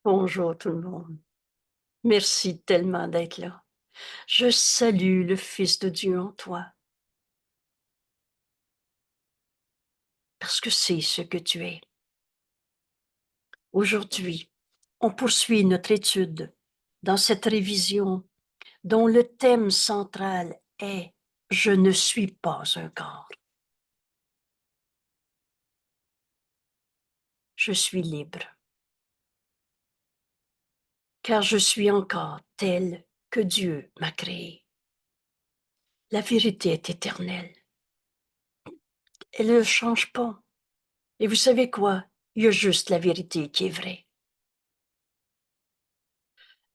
Bonjour tout le monde. Merci tellement d'être là. Je salue le Fils de Dieu en toi, parce que c'est ce que tu es. Aujourd'hui, on poursuit notre étude dans cette révision dont le thème central est « Je ne suis pas un corps. Je suis libre, car je suis encore tel que Dieu m'a créé. La vérité est éternelle. Elle ne change pas. Et vous savez quoi? Il y a juste la vérité qui est vraie.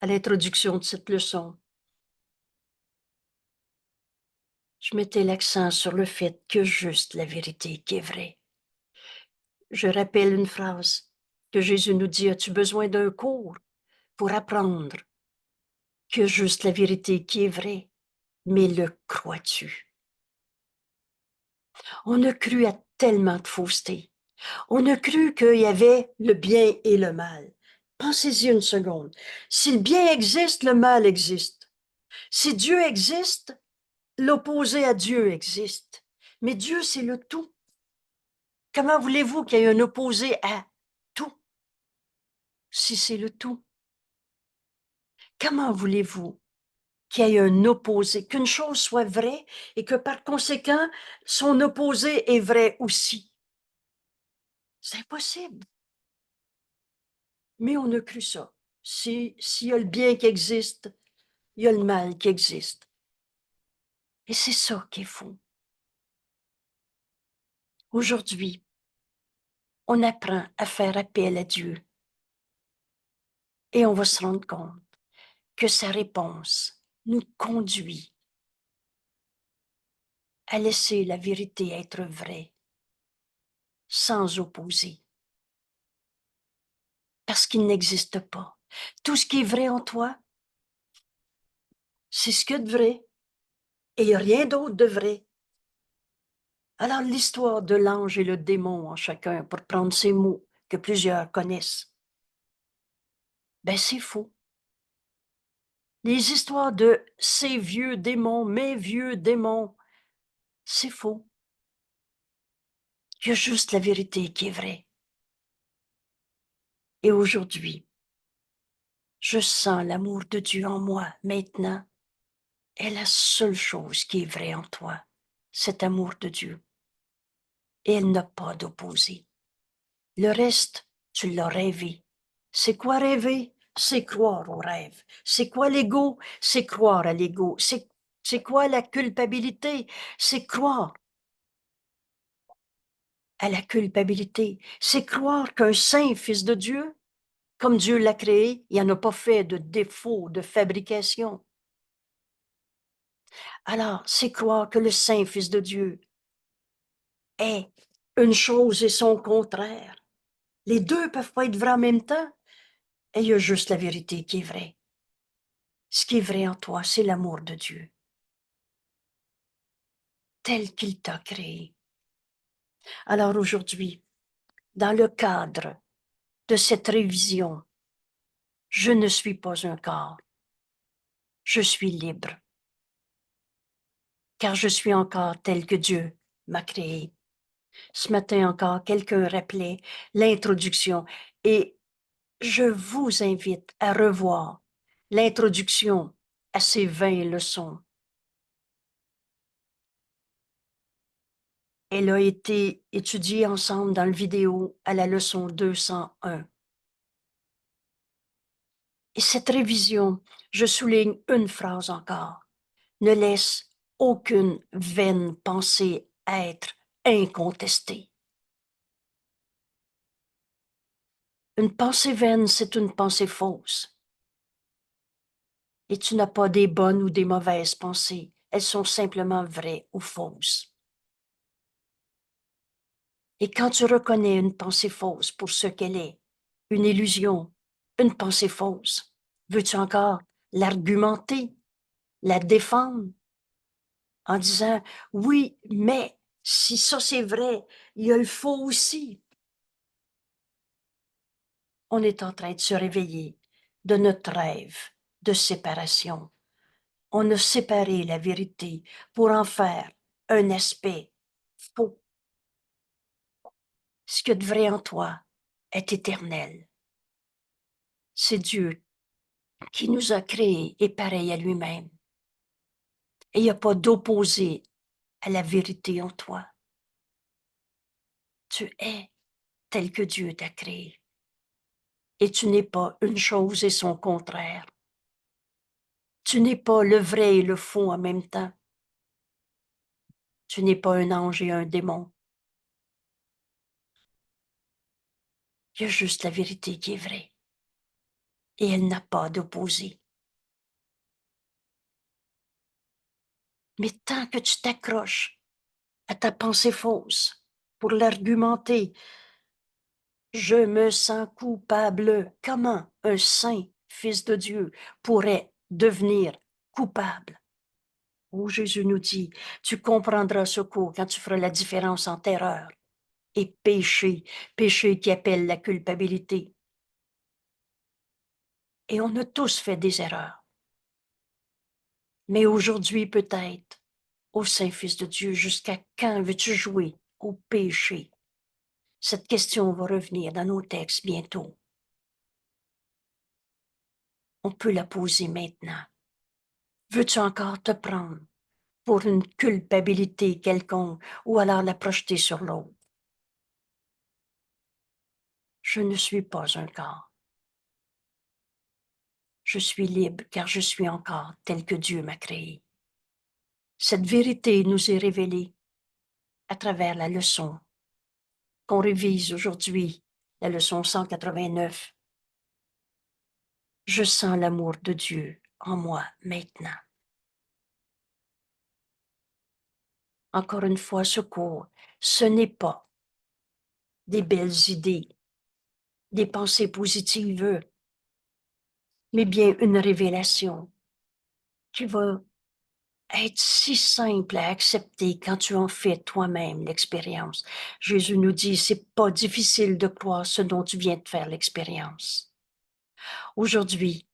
À l'introduction de cette leçon, je mettais l'accent sur le fait que juste la vérité qui est vraie. Je rappelle une phrase que Jésus nous dit, as-tu besoin d'un cours pour apprendre que juste la vérité qui est vraie, mais le crois-tu? On a cru à tellement de fausseté. On a cru qu'il y avait le bien et le mal. Pensez-y une seconde. Si le bien existe, le mal existe. Si Dieu existe, l'opposé à Dieu existe. Mais Dieu, c'est le tout. Comment voulez-vous qu'il y ait un opposé à tout, si c'est le tout? Comment voulez-vous qu'il y ait un opposé, qu'une chose soit vraie et que par conséquent, son opposé est vrai aussi? C'est impossible. Mais on a cru ça. S'il y a le bien qui existe, il y a le mal qui existe. Et c'est ça qui est faux. Aujourd'hui, on apprend à faire appel à Dieu et on va se rendre compte que sa réponse nous conduit à laisser la vérité être vraie, sans opposer, parce qu'il n'existe pas. Tout ce qui est vrai en toi, c'est ce qu'il y a de vrai, et il n'y a rien d'autre de vrai. Alors l'histoire de l'ange et le démon en chacun, pour prendre ces mots que plusieurs connaissent, ben c'est faux. Les histoires de ces vieux démons, mes vieux démons, c'est faux. Il y a juste la vérité qui est vraie. Et aujourd'hui, je sens l'amour de Dieu en moi maintenant. Est la seule chose qui est vraie en toi, cet amour de Dieu. Et elle n'a pas d'opposé. Le reste, tu l'as rêvé. C'est quoi rêver? C'est croire au rêve. C'est quoi l'ego? C'est croire à l'ego. C'est quoi la culpabilité? C'est croire à la culpabilité. C'est croire qu'un saint fils de Dieu, comme Dieu l'a créé, il n'en a pas fait de défaut de fabrication. Alors, c'est croire que le saint fils de Dieu est une chose et son contraire. Les deux peuvent pas être vrais en même temps. Et il y a juste la vérité qui est vraie. Ce qui est vrai en toi, c'est l'amour de Dieu, tel qu'il t'a créé. Alors aujourd'hui, dans le cadre de cette révision, je ne suis pas un corps. Je suis libre, car je suis encore tel que Dieu m'a créé. Ce matin encore, quelqu'un rappelait l'introduction et je vous invite à revoir l'introduction à ces 20 leçons. Elle a été étudiée ensemble dans le vidéo à la leçon 201. Et cette révision, je souligne une phrase encore, ne laisse aucune vaine pensée être incontestée. Une pensée vaine, c'est une pensée fausse. Et tu n'as pas des bonnes ou des mauvaises pensées. Elles sont simplement vraies ou fausses. Et quand tu reconnais une pensée fausse pour ce qu'elle est, une illusion, une pensée fausse, veux-tu encore l'argumenter, la défendre en disant « Oui, mais si ça c'est vrai, il y a le faux aussi. » On est en train de se réveiller de notre rêve de séparation. On a séparé la vérité pour en faire un aspect faux. Ce que de vrai en toi est éternel. C'est Dieu qui nous a créés et pareil à lui-même. Et il n'y a pas d'opposé à la vérité en toi. Tu es tel que Dieu t'a créé. Et tu n'es pas une chose et son contraire. Tu n'es pas le vrai et le faux en même temps. Tu n'es pas un ange et un démon. Il y a juste la vérité qui est vraie. Et elle n'a pas d'opposé. Mais tant que tu t'accroches à ta pensée fausse pour l'argumenter, je me sens coupable. Comment un saint fils de Dieu pourrait devenir coupable? Oh, Jésus nous dit, tu comprendras ce coup quand tu feras la différence entre erreur et péché, péché qui appelle la culpabilité. Et on a tous fait des erreurs. Mais aujourd'hui, peut-être, ô Saint-Fils de Dieu, jusqu'à quand veux-tu jouer au péché? Cette question va revenir dans nos textes bientôt. On peut la poser maintenant. Veux-tu encore te prendre pour une culpabilité quelconque ou alors la projeter sur l'autre? Je ne suis pas un corps. Je suis libre car je suis encore tel que Dieu m'a créé. Cette vérité nous est révélée à travers la leçon qu'on révise aujourd'hui, la leçon 189. Je sens l'amour de Dieu en moi maintenant. Encore une fois, secours, ce n'est pas des belles idées, des pensées positives, mais bien une révélation qui va être si simple à accepter quand tu en fais toi-même l'expérience. Jésus nous dit, c'est pas difficile de croire ce dont tu viens de faire l'expérience. Aujourd'hui,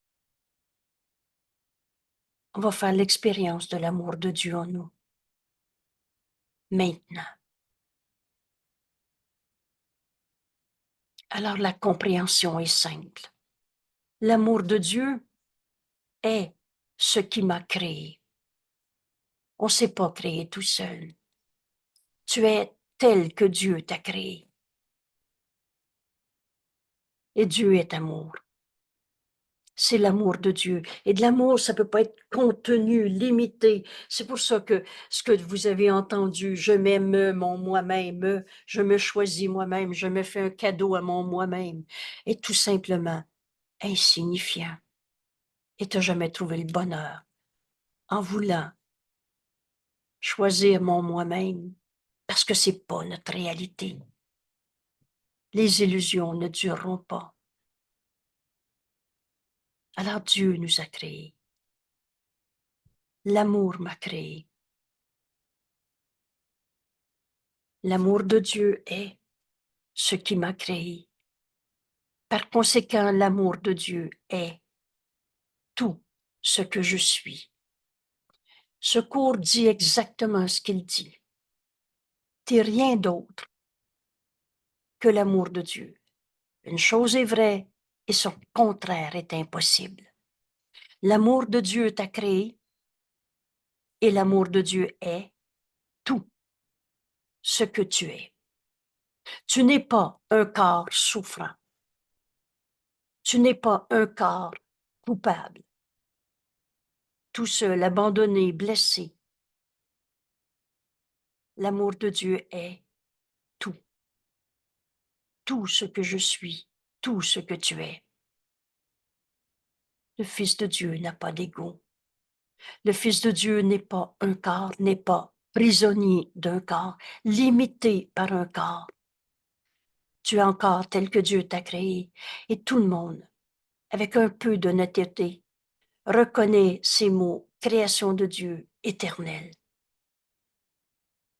on va faire l'expérience de l'amour de Dieu en nous. Maintenant. Alors la compréhension est simple. L'amour de Dieu est ce qui m'a créé. On ne s'est pas créé tout seul. Tu es tel que Dieu t'a créé. Et Dieu est amour. C'est l'amour de Dieu. Et de l'amour, ça ne peut pas être contenu, limité. C'est pour ça que ce que vous avez entendu, je m'aime mon moi-même, je me choisis moi-même, je me fais un cadeau à mon moi-même, est tout simplement insignifiant. Et tu n'as jamais trouvé le bonheur en voulant choisir mon moi-même, parce que c'est pas notre réalité. Les illusions ne dureront pas. Alors Dieu nous a créés. L'amour m'a créé. L'amour de Dieu est ce qui m'a créé. Par conséquent, l'amour de Dieu est tout ce que je suis. Ce cours dit exactement ce qu'il dit. T'es rien d'autre que l'amour de Dieu. Une chose est vraie et son contraire est impossible. L'amour de Dieu t'a créé et l'amour de Dieu est tout ce que tu es. Tu n'es pas un corps souffrant. Tu n'es pas un corps coupable. Tout seul, abandonné, blessé. L'amour de Dieu est tout. Tout ce que je suis, tout ce que tu es. Le Fils de Dieu n'a pas d'ego. Le Fils de Dieu n'est pas un corps, n'est pas prisonnier d'un corps, limité par un corps. Tu es encore tel que Dieu t'a créé et tout le monde, avec un peu d'honnêteté, reconnaît ces mots, création de Dieu, éternelle,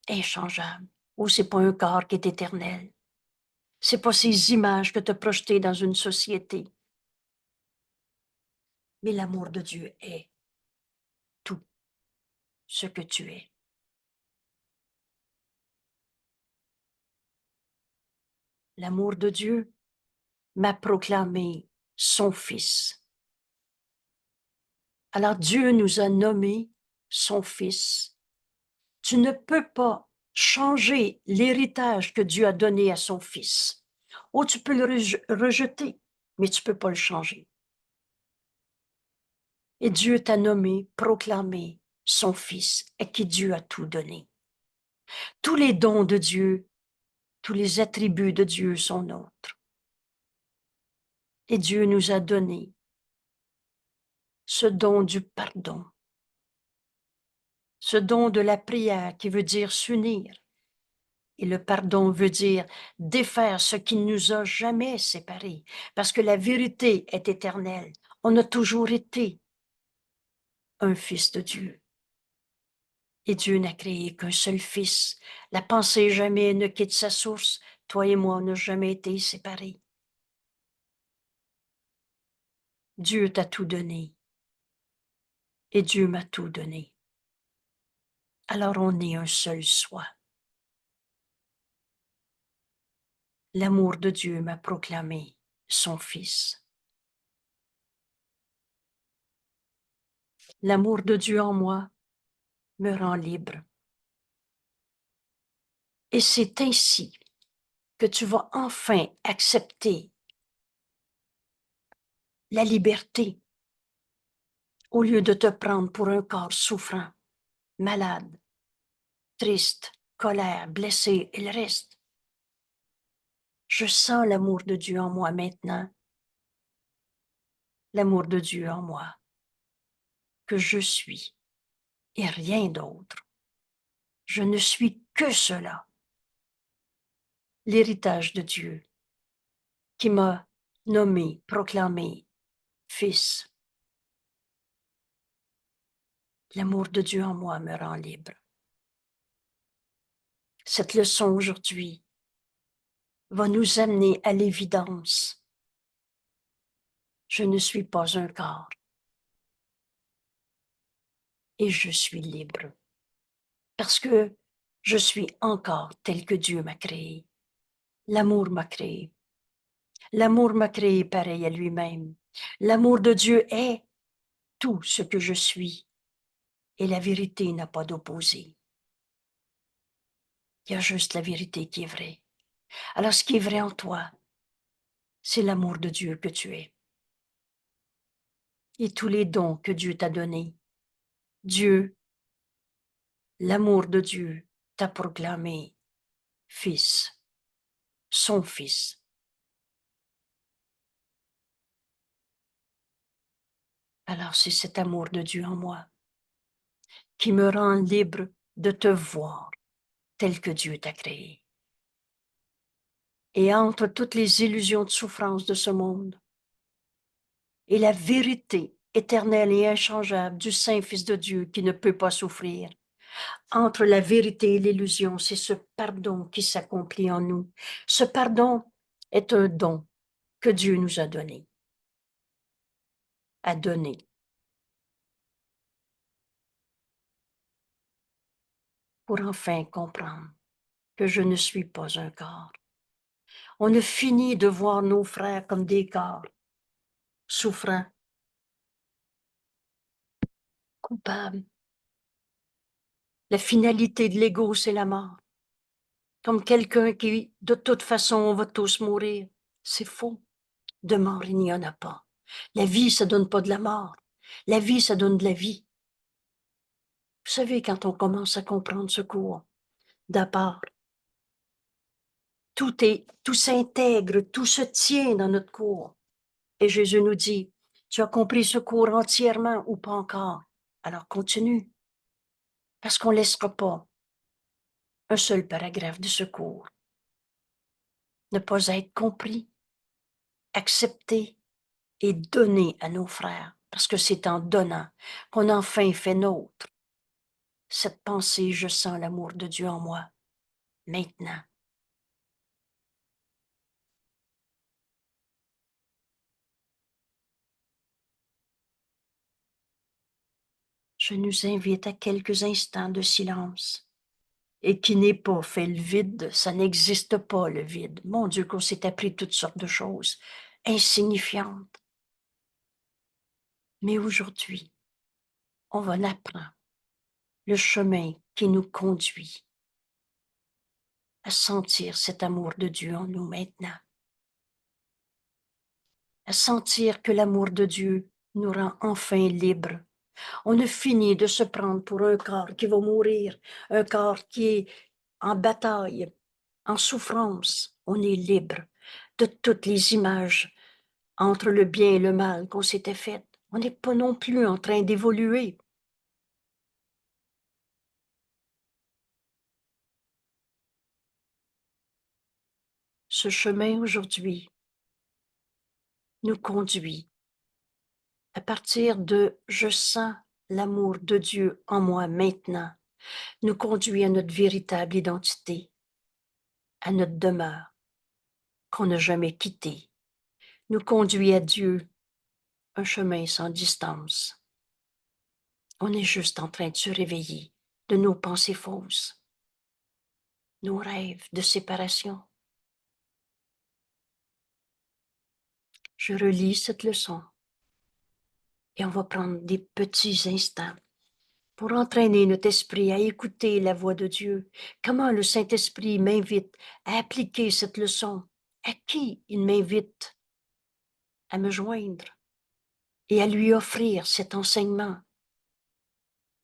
inchangeable. Ou c'est pas un corps qui est éternel. C'est pas ces images que tu as projetées dans une société. Mais l'amour de Dieu est tout ce que tu es. L'amour de Dieu m'a proclamé son Fils. Alors Dieu nous a nommés son Fils. Tu ne peux pas changer l'héritage que Dieu a donné à son Fils. Ou tu peux le rejeter, mais tu peux pas le changer. Et Dieu t'a nommé, proclamé son Fils, à qui Dieu a tout donné. Tous les dons de Dieu, tous les attributs de Dieu sont nôtres. Et Dieu nous a donné ce don du pardon, ce don de la prière qui veut dire s'unir. Et le pardon veut dire défaire ce qui ne nous a jamais séparés, parce que la vérité est éternelle. On a toujours été un fils de Dieu. Et Dieu n'a créé qu'un seul fils. La pensée jamais ne quitte sa source. Toi et moi, on n'a jamais été séparés. Dieu t'a tout donné. Et Dieu m'a tout donné. Alors on est un seul soi. L'amour de Dieu m'a proclamé son Fils. L'amour de Dieu en moi me rend libre. Et c'est ainsi que tu vas enfin accepter la liberté au lieu de te prendre pour un corps souffrant, malade, triste, colère, blessé et le reste. Je sens l'amour de Dieu en moi maintenant, l'amour de Dieu en moi, que je suis et rien d'autre. Je ne suis que cela, l'héritage de Dieu qui m'a nommé, proclamé fils. L'amour de Dieu en moi me rend libre. Cette leçon aujourd'hui va nous amener à l'évidence. Je ne suis pas un corps et je suis libre parce que je suis encore tel que Dieu m'a créé. L'amour m'a créé. L'amour m'a créé pareil à lui-même. L'amour de Dieu est tout ce que je suis et la vérité n'a pas d'opposé. Il y a juste la vérité qui est vraie. Alors ce qui est vrai en toi, c'est l'amour de Dieu que tu es. Et tous les dons que Dieu t'a donnés. Dieu, l'amour de Dieu t'a proclamé fils, son fils. Alors c'est cet amour de Dieu en moi qui me rend libre de te voir tel que Dieu t'a créé. Et entre toutes les illusions de souffrance de ce monde et la vérité éternelle et inchangeable du Saint-Fils de Dieu qui ne peut pas souffrir, entre la vérité et l'illusion, c'est ce pardon qui s'accomplit en nous. Ce pardon est un don que Dieu nous a donné, pour enfin comprendre que je ne suis pas un corps. On a fini de voir nos frères comme des corps, souffrants, coupables. La finalité de l'ego, c'est la mort. Comme quelqu'un qui, de toute façon, on va tous mourir. C'est faux. De mort, il n'y en a pas. La vie, ça donne pas de la mort. La vie, ça donne de la vie. Vous savez, quand on commence à comprendre ce cours, d'abord, tout s'intègre, tout se tient dans notre cours. Et Jésus nous dit, tu as compris ce cours entièrement ou pas encore? Alors continue, parce qu'on ne laissera pas un seul paragraphe de ce cours ne pas être compris, accepté et donné à nos frères, parce que c'est en donnant qu'on enfin fait nôtre cette pensée, je sens l'amour de Dieu en moi, maintenant. Je nous invite à quelques instants de silence. Et qui n'est pas fait le vide, ça n'existe pas le vide. Mon Dieu, qu'on s'est appris toutes sortes de choses insignifiantes. Mais aujourd'hui, on va apprendre le chemin qui nous conduit à sentir cet amour de Dieu en nous maintenant, à sentir que l'amour de Dieu nous rend enfin libres. On a fini de se prendre pour un corps qui va mourir, un corps qui est en bataille, en souffrance. On est libre de toutes les images entre le bien et le mal qu'on s'était faites. On n'est pas non plus en train d'évoluer. Ce chemin aujourd'hui nous conduit à partir de je sens l'amour de Dieu en moi maintenant, nous conduit à notre véritable identité, à notre demeure qu'on n'a jamais quittée, nous conduit à Dieu, un chemin sans distance. On est juste en train de se réveiller de nos pensées fausses, nos rêves de séparation. Je relis cette leçon et on va prendre des petits instants pour entraîner notre esprit à écouter la voix de Dieu. Comment le Saint-Esprit m'invite à appliquer cette leçon, à qui il m'invite à me joindre et à lui offrir cet enseignement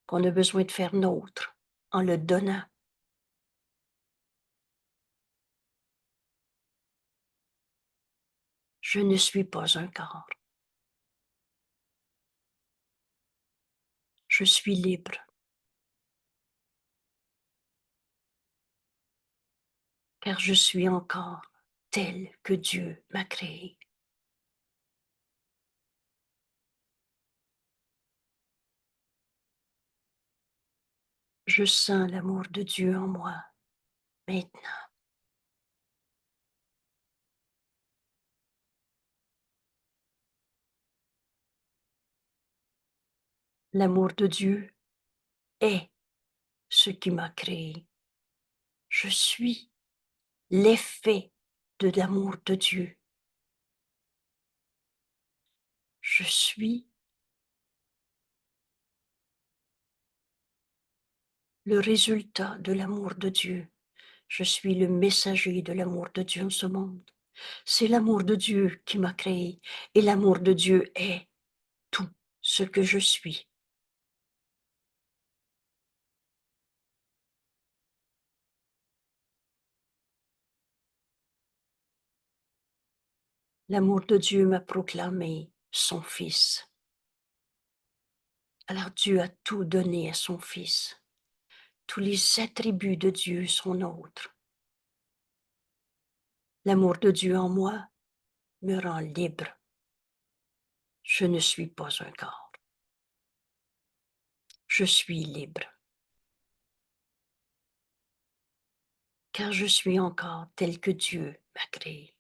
qu'on a besoin de faire nôtre en le donnant. Je ne suis pas un corps. Je suis libre. Car je suis encore tel que Dieu m'a créé. Je sens l'amour de Dieu en moi maintenant. L'amour de Dieu est ce qui m'a créé. Je suis l'effet de l'amour de Dieu. Je suis le résultat de l'amour de Dieu. Je suis le messager de l'amour de Dieu en ce monde. C'est l'amour de Dieu qui m'a créé et l'amour de Dieu est tout ce que je suis. L'amour de Dieu m'a proclamé son Fils. Alors Dieu a tout donné à son Fils. Tous les attributs de Dieu sont nôtres. L'amour de Dieu en moi me rend libre. Je ne suis pas un corps. Je suis libre. Car je suis encore tel que Dieu m'a créé.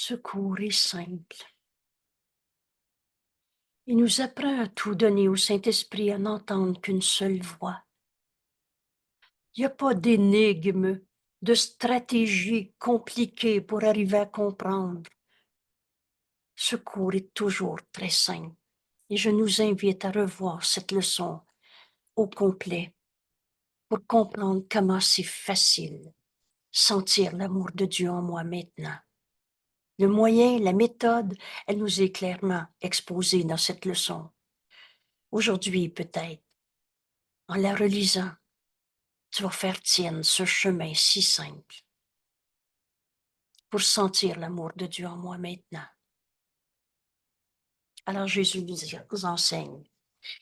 Ce cours est simple. Il nous apprend à tout donner au Saint-Esprit à n'entendre qu'une seule voix. Il n'y a pas d'énigme, de stratégie compliquée pour arriver à comprendre. Ce cours est toujours très simple et je nous invite à revoir cette leçon au complet pour comprendre comment c'est facile sentir l'amour de Dieu en moi maintenant. Le moyen, la méthode, elle nous est clairement exposée dans cette leçon. Aujourd'hui, peut-être, en la relisant, tu vas faire tienne ce chemin si simple pour sentir l'amour de Dieu en moi maintenant. Alors Jésus nous enseigne,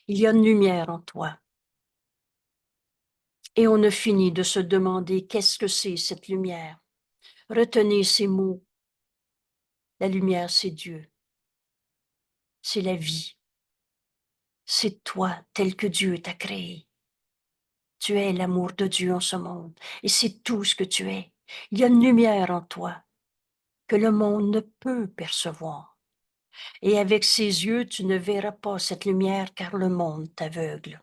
il y a une lumière en toi. Et on a fini de se demander qu'est-ce que c'est cette lumière. Retenez ces mots. La lumière, c'est Dieu. C'est la vie. C'est toi tel que Dieu t'a créé. Tu es l'amour de Dieu en ce monde. Et c'est tout ce que tu es. Il y a une lumière en toi que le monde ne peut percevoir. Et avec ses yeux, tu ne verras pas cette lumière car le monde t'aveugle.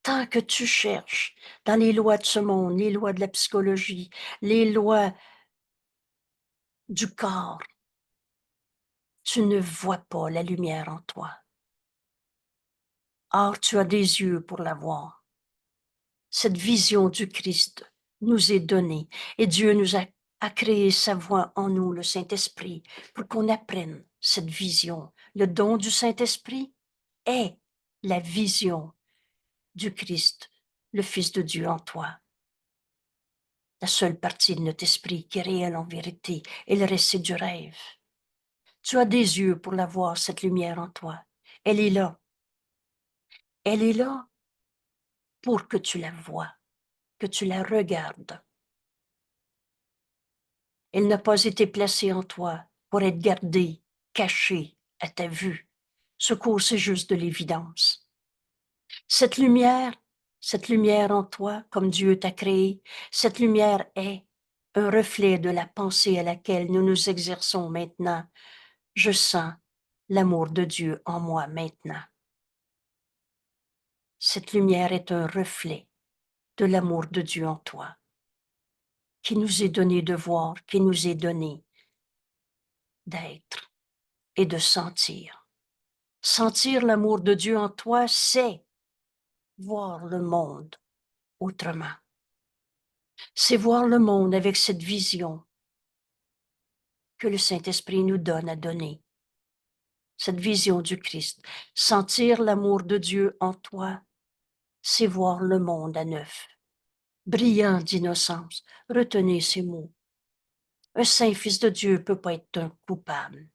Tant que tu cherches dans les lois de ce monde, les lois de la psychologie, les lois du corps, tu ne vois pas la lumière en toi. Or, tu as des yeux pour la voir. Cette vision du Christ nous est donnée et Dieu nous a créé sa voix en nous, le Saint-Esprit, pour qu'on apprenne cette vision. Le don du Saint-Esprit est la vision du Christ, le Fils de Dieu en toi. La seule partie de notre esprit qui est réelle en vérité, et le reste c'est du rêve. Tu as des yeux pour la voir, cette lumière en toi. Elle est là. Elle est là pour que tu la vois, que tu la regardes. Elle n'a pas été placée en toi pour être gardée, cachée à ta vue. Ce cours, c'est juste de l'évidence. Cette lumière en toi, comme Dieu t'a créé, cette lumière est un reflet de la pensée à laquelle nous nous exerçons maintenant. Je sens l'amour de Dieu en moi maintenant. Cette lumière est un reflet de l'amour de Dieu en toi, qui nous est donné de voir, qui nous est donné d'être et de sentir. Sentir l'amour de Dieu en toi, c'est voir le monde autrement. C'est voir le monde avec cette vision que le Saint-Esprit nous donne à donner. Cette vision du Christ. Sentir l'amour de Dieu en toi, c'est voir le monde à neuf. Brillant d'innocence. Retenez ces mots. Un saint fils de Dieu ne peut pas être un coupable.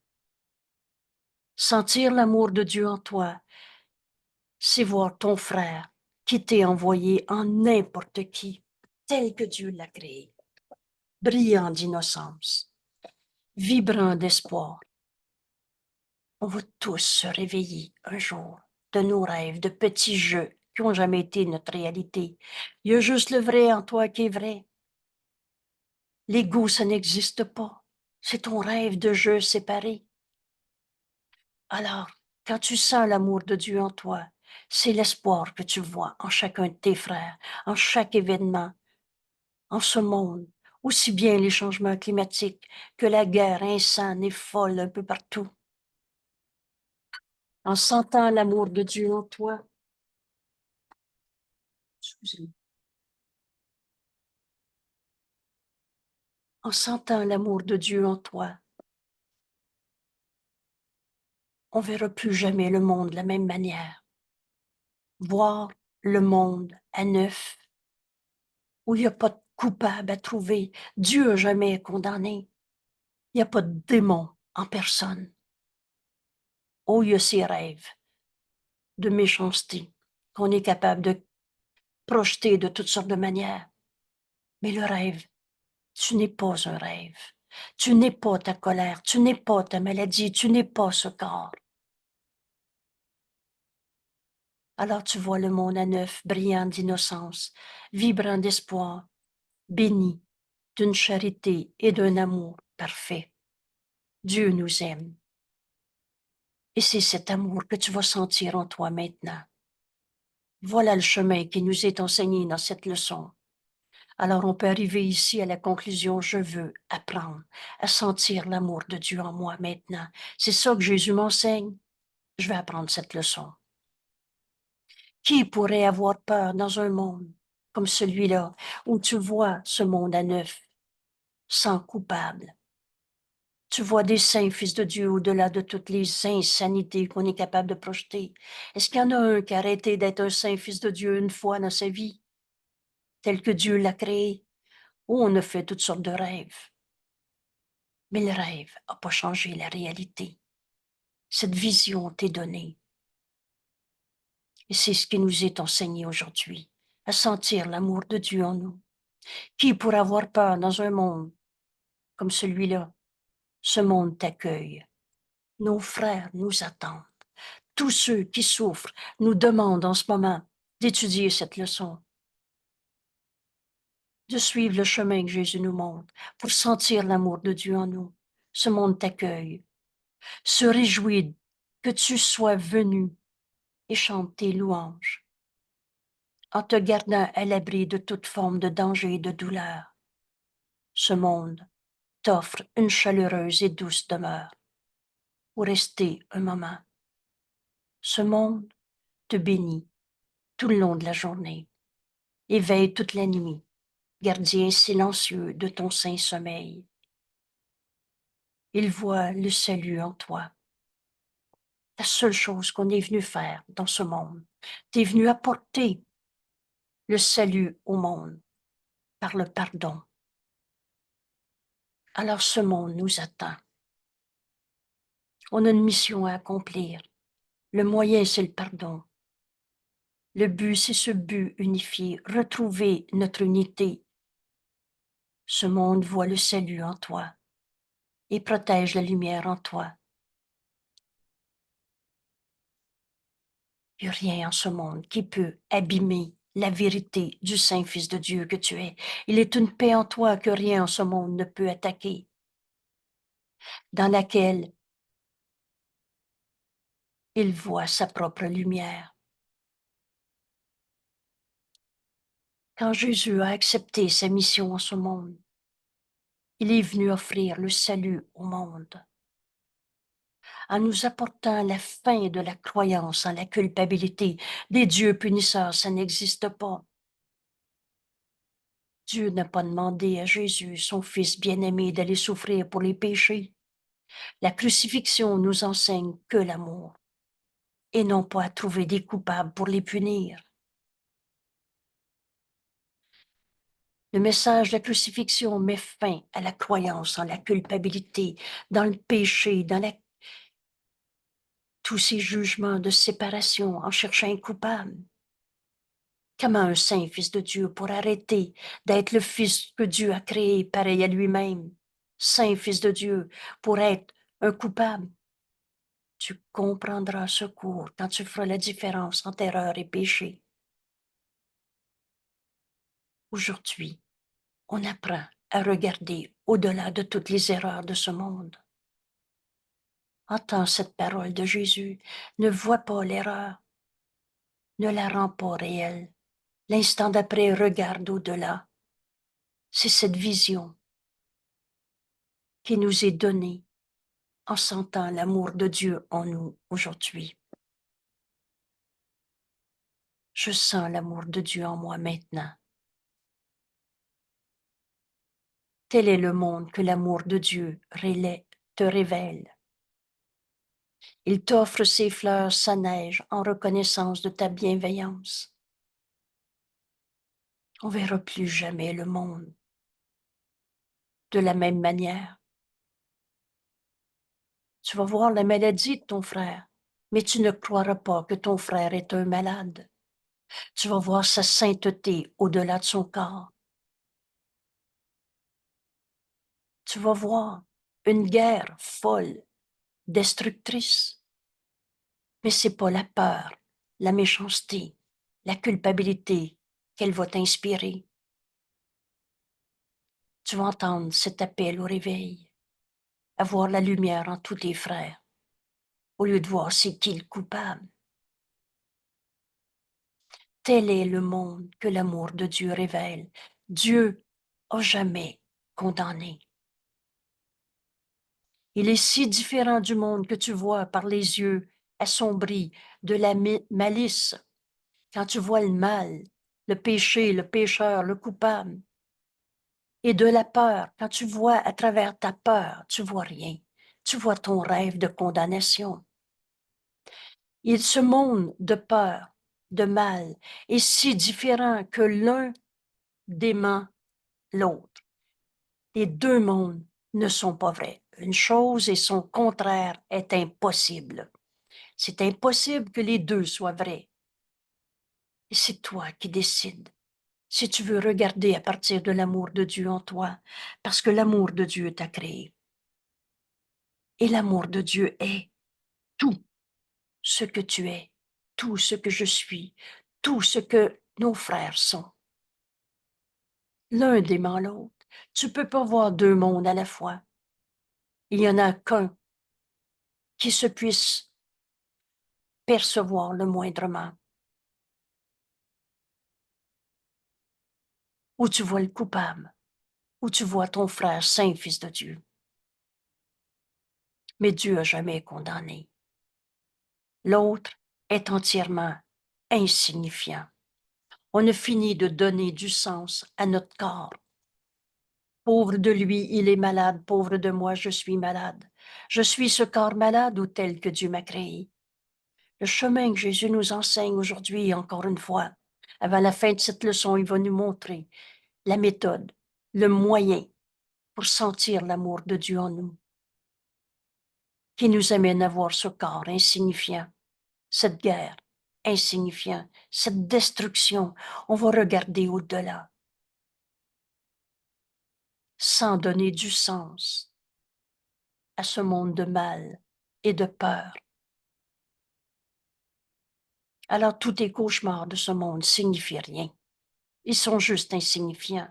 Sentir l'amour de Dieu en toi, c'est voir ton frère qui t'est envoyé en n'importe qui, tel que Dieu l'a créé, brillant d'innocence, vibrant d'espoir. On va tous se réveiller un jour de nos rêves, de petits jeux qui n'ont jamais été notre réalité. Il y a juste le vrai en toi qui est vrai. L'ego, ça n'existe pas. C'est ton rêve de jeu séparé. Alors, quand tu sens l'amour de Dieu en toi, c'est l'espoir que tu vois en chacun de tes frères, en chaque événement, en ce monde, aussi bien les changements climatiques que la guerre insane et folle un peu partout. En sentant l'amour de Dieu en toi, excusez-moi, en sentant l'amour de Dieu en toi, on verra plus jamais le monde de la même manière. Voir le monde à neuf, où il n'y a pas de coupable à trouver. Dieu n'a jamais condamné. Il n'y a pas de démon en personne. Oh, il y a ces rêves de méchanceté qu'on est capable de projeter de toutes sortes de manières. Mais le rêve, tu n'es pas un rêve. Tu n'es pas ta colère, tu n'es pas ta maladie, tu n'es pas ce corps. Alors tu vois le monde à neuf, brillant d'innocence, vibrant d'espoir, béni d'une charité et d'un amour parfait. Dieu nous aime. Et c'est cet amour que tu vas sentir en toi maintenant. Voilà le chemin qui nous est enseigné dans cette leçon. Alors on peut arriver ici à la conclusion, je veux apprendre à sentir l'amour de Dieu en moi maintenant. C'est ça que Jésus m'enseigne. Je vais apprendre cette leçon. Qui pourrait avoir peur dans un monde comme celui-là, où tu vois ce monde à neuf, sans coupable? Tu vois des saints fils de Dieu au-delà de toutes les insanités qu'on est capable de projeter. Est-ce qu'il y en a un qui a arrêté d'être un saint fils de Dieu une fois dans sa vie? tel que Dieu l'a créé. Oh, on a fait toutes sortes de rêves. Mais le rêve n'a pas changé la réalité. Cette vision t'est donnée. Et c'est ce qui nous est enseigné aujourd'hui, à sentir l'amour de Dieu en nous. Qui pourrait avoir peur dans un monde comme celui-là? Ce monde t'accueille. Nos frères nous attendent. Tous ceux qui souffrent nous demandent en ce moment d'étudier cette leçon, de suivre le chemin que Jésus nous montre pour sentir l'amour de Dieu en nous. Ce monde t'accueille, se réjouit que tu sois venu et chante tes louanges en te gardant à l'abri de toute forme de danger et de douleur. Ce monde t'offre une chaleureuse et douce demeure où rester un moment. Ce monde te bénit tout le long de la journée et veille toute la nuit, gardien silencieux de ton saint sommeil. Il voit le salut en toi. La seule chose qu'on est venu faire dans ce monde, t'es venu apporter le salut au monde par le pardon. Alors ce monde nous attend. On a une mission à accomplir. Le moyen, c'est le pardon. Le but, c'est ce but unifié, retrouver notre unité. Ce monde voit le salut en toi et protège la lumière en toi. Il n'y a rien en ce monde qui peut abîmer la vérité du Saint-Fils de Dieu que tu es. Il est une paix en toi que rien en ce monde ne peut attaquer, dans laquelle il voit sa propre lumière. Quand Jésus a accepté sa mission en ce monde, il est venu offrir le salut au monde, en nous apportant la fin de la croyance en la culpabilité des dieux punisseurs. Ça n'existe pas. Dieu n'a pas demandé à Jésus, son Fils bien-aimé, d'aller souffrir pour les péchés. La crucifixion nous enseigne que l'amour, et non pas à trouver des coupables pour les punir. Le message de la crucifixion met fin à la croyance en la culpabilité, dans le péché, dans tous ces jugements de séparation en cherchant un coupable. Comment un saint Fils de Dieu pourrait arrêter d'être le Fils que Dieu a créé pareil à lui-même, saint Fils de Dieu, pour être un coupable? Tu comprendras ce cours quand tu feras la différence entre erreur et péché. Aujourd'hui, on apprend à regarder au-delà de toutes les erreurs de ce monde. Entends cette parole de Jésus. Ne vois pas l'erreur. Ne la rends pas réelle. L'instant d'après, regarde au-delà. C'est cette vision qui nous est donnée en sentant l'amour de Dieu en nous aujourd'hui. Je sens l'amour de Dieu en moi maintenant. Tel est le monde que l'amour de Dieu te révèle. Il t'offre ses fleurs, sa neige, en reconnaissance de ta bienveillance. On ne verra plus jamais le monde de la même manière. Tu vas voir la maladie de ton frère, mais tu ne croiras pas que ton frère est un malade. Tu vas voir sa sainteté au-delà de son corps. Tu vas voir une guerre folle, destructrice. Mais c'est pas la peur, la méchanceté, la culpabilité qu'elle va t'inspirer. Tu vas entendre cet appel au réveil, à voir la lumière en tous tes frères, au lieu de voir c'est qui le coupable. Tel est le monde que l'amour de Dieu révèle. Dieu n'a jamais condamné. Il est si différent du monde que tu vois par les yeux assombris de la malice, quand tu vois le mal, le péché, le pécheur, le coupable, et de la peur, quand tu vois à travers ta peur, tu vois rien. Tu vois ton rêve de condamnation. Ce monde de peur, de mal, est si différent que l'un dément l'autre. Les deux mondes ne sont pas vrais. Une chose et son contraire est impossible. C'est impossible que les deux soient vrais. Et c'est toi qui décides si tu veux regarder à partir de l'amour de Dieu en toi, parce que l'amour de Dieu t'a créé. Et l'amour de Dieu est tout ce que tu es, tout ce que je suis, tout ce que nos frères sont. L'un dément l'autre. Tu peux pas voir deux mondes à la fois. Il y en a qu'un qui se puisse percevoir le moindrement. Où tu vois le coupable, où tu vois ton frère saint, fils de Dieu. Mais Dieu a jamais condamné. L'autre est entièrement insignifiant. On a fini de donner du sens à notre corps. Pauvre de lui, il est malade, pauvre de moi, je suis malade. Je suis ce corps malade ou tel que Dieu m'a créé. Le chemin que Jésus nous enseigne aujourd'hui, encore une fois, avant la fin de cette leçon, il va nous montrer la méthode, le moyen pour sentir l'amour de Dieu en nous, qui nous amène à voir ce corps insignifiant, cette guerre insignifiant, cette destruction. On va regarder au-delà, sans donner du sens à ce monde de mal et de peur. Alors tous tes cauchemars de ce monde signifient rien. Ils sont juste insignifiants.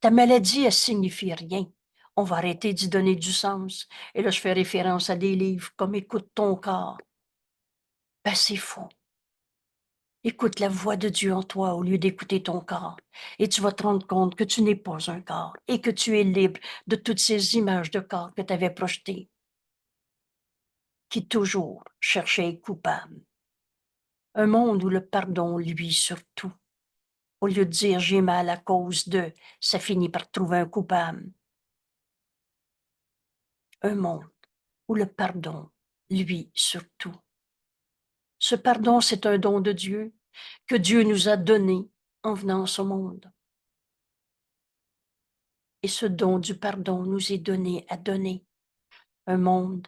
Ta maladie, elle signifie rien. On va arrêter d'y donner du sens. Et là, je fais référence à des livres comme Écoute ton corps. Ben, c'est faux. Écoute la voix de Dieu en toi au lieu d'écouter ton corps. Et tu vas te rendre compte que tu n'es pas un corps et que tu es libre de toutes ces images de corps que tu avais projetées, qui toujours cherchaient à être coupable. Un monde où le pardon, lui, surtout. Au lieu de dire j'ai mal à cause de, ça finit par trouver un coupable. Un monde où le pardon, lui, surtout. Ce pardon, c'est un don de Dieu que Dieu nous a donné en venant à ce monde. Et ce don du pardon nous est donné à donner. Un monde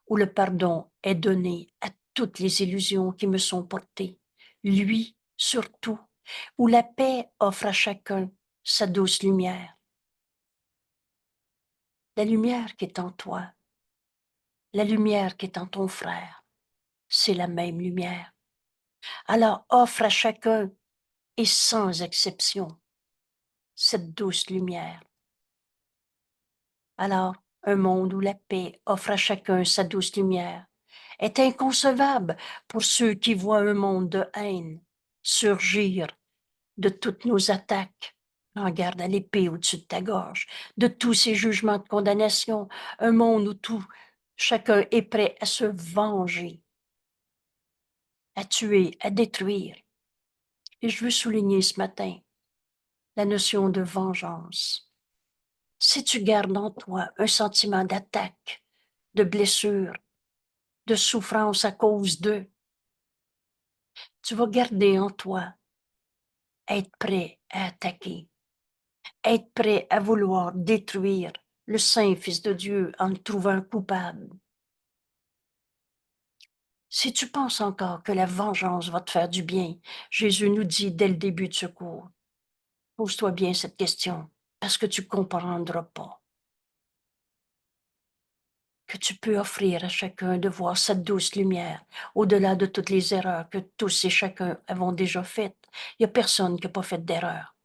où le pardon est donné à toutes les illusions qui me sont portées. Lui, surtout, où la paix offre à chacun sa douce lumière. La lumière qui est en toi, la lumière qui est en ton frère, c'est la même lumière. Alors offre à chacun, et sans exception, cette douce lumière. Alors, un monde où la paix offre à chacun sa douce lumière est inconcevable pour ceux qui voient un monde de haine surgir de toutes nos attaques. En garde à l'épée au-dessus de ta gorge, de tous ces jugements de condamnation, un monde où tout, chacun est prêt à se venger, à tuer, à détruire. Et je veux souligner ce matin la notion de vengeance. Si tu gardes en toi un sentiment d'attaque, de blessure, de souffrance à cause d'eux, tu vas garder en toi être prêt à attaquer, être prêt à vouloir détruire le Saint Fils de Dieu en le trouvant coupable. Si tu penses encore que la vengeance va te faire du bien, Jésus nous dit dès le début de ce cours, pose-toi bien cette question, parce que tu ne comprendras pas que tu peux offrir à chacun de voir cette douce lumière, au-delà de toutes les erreurs que tous et chacun avons déjà faites. Il n'y a personne qui n'a pas fait d'erreur.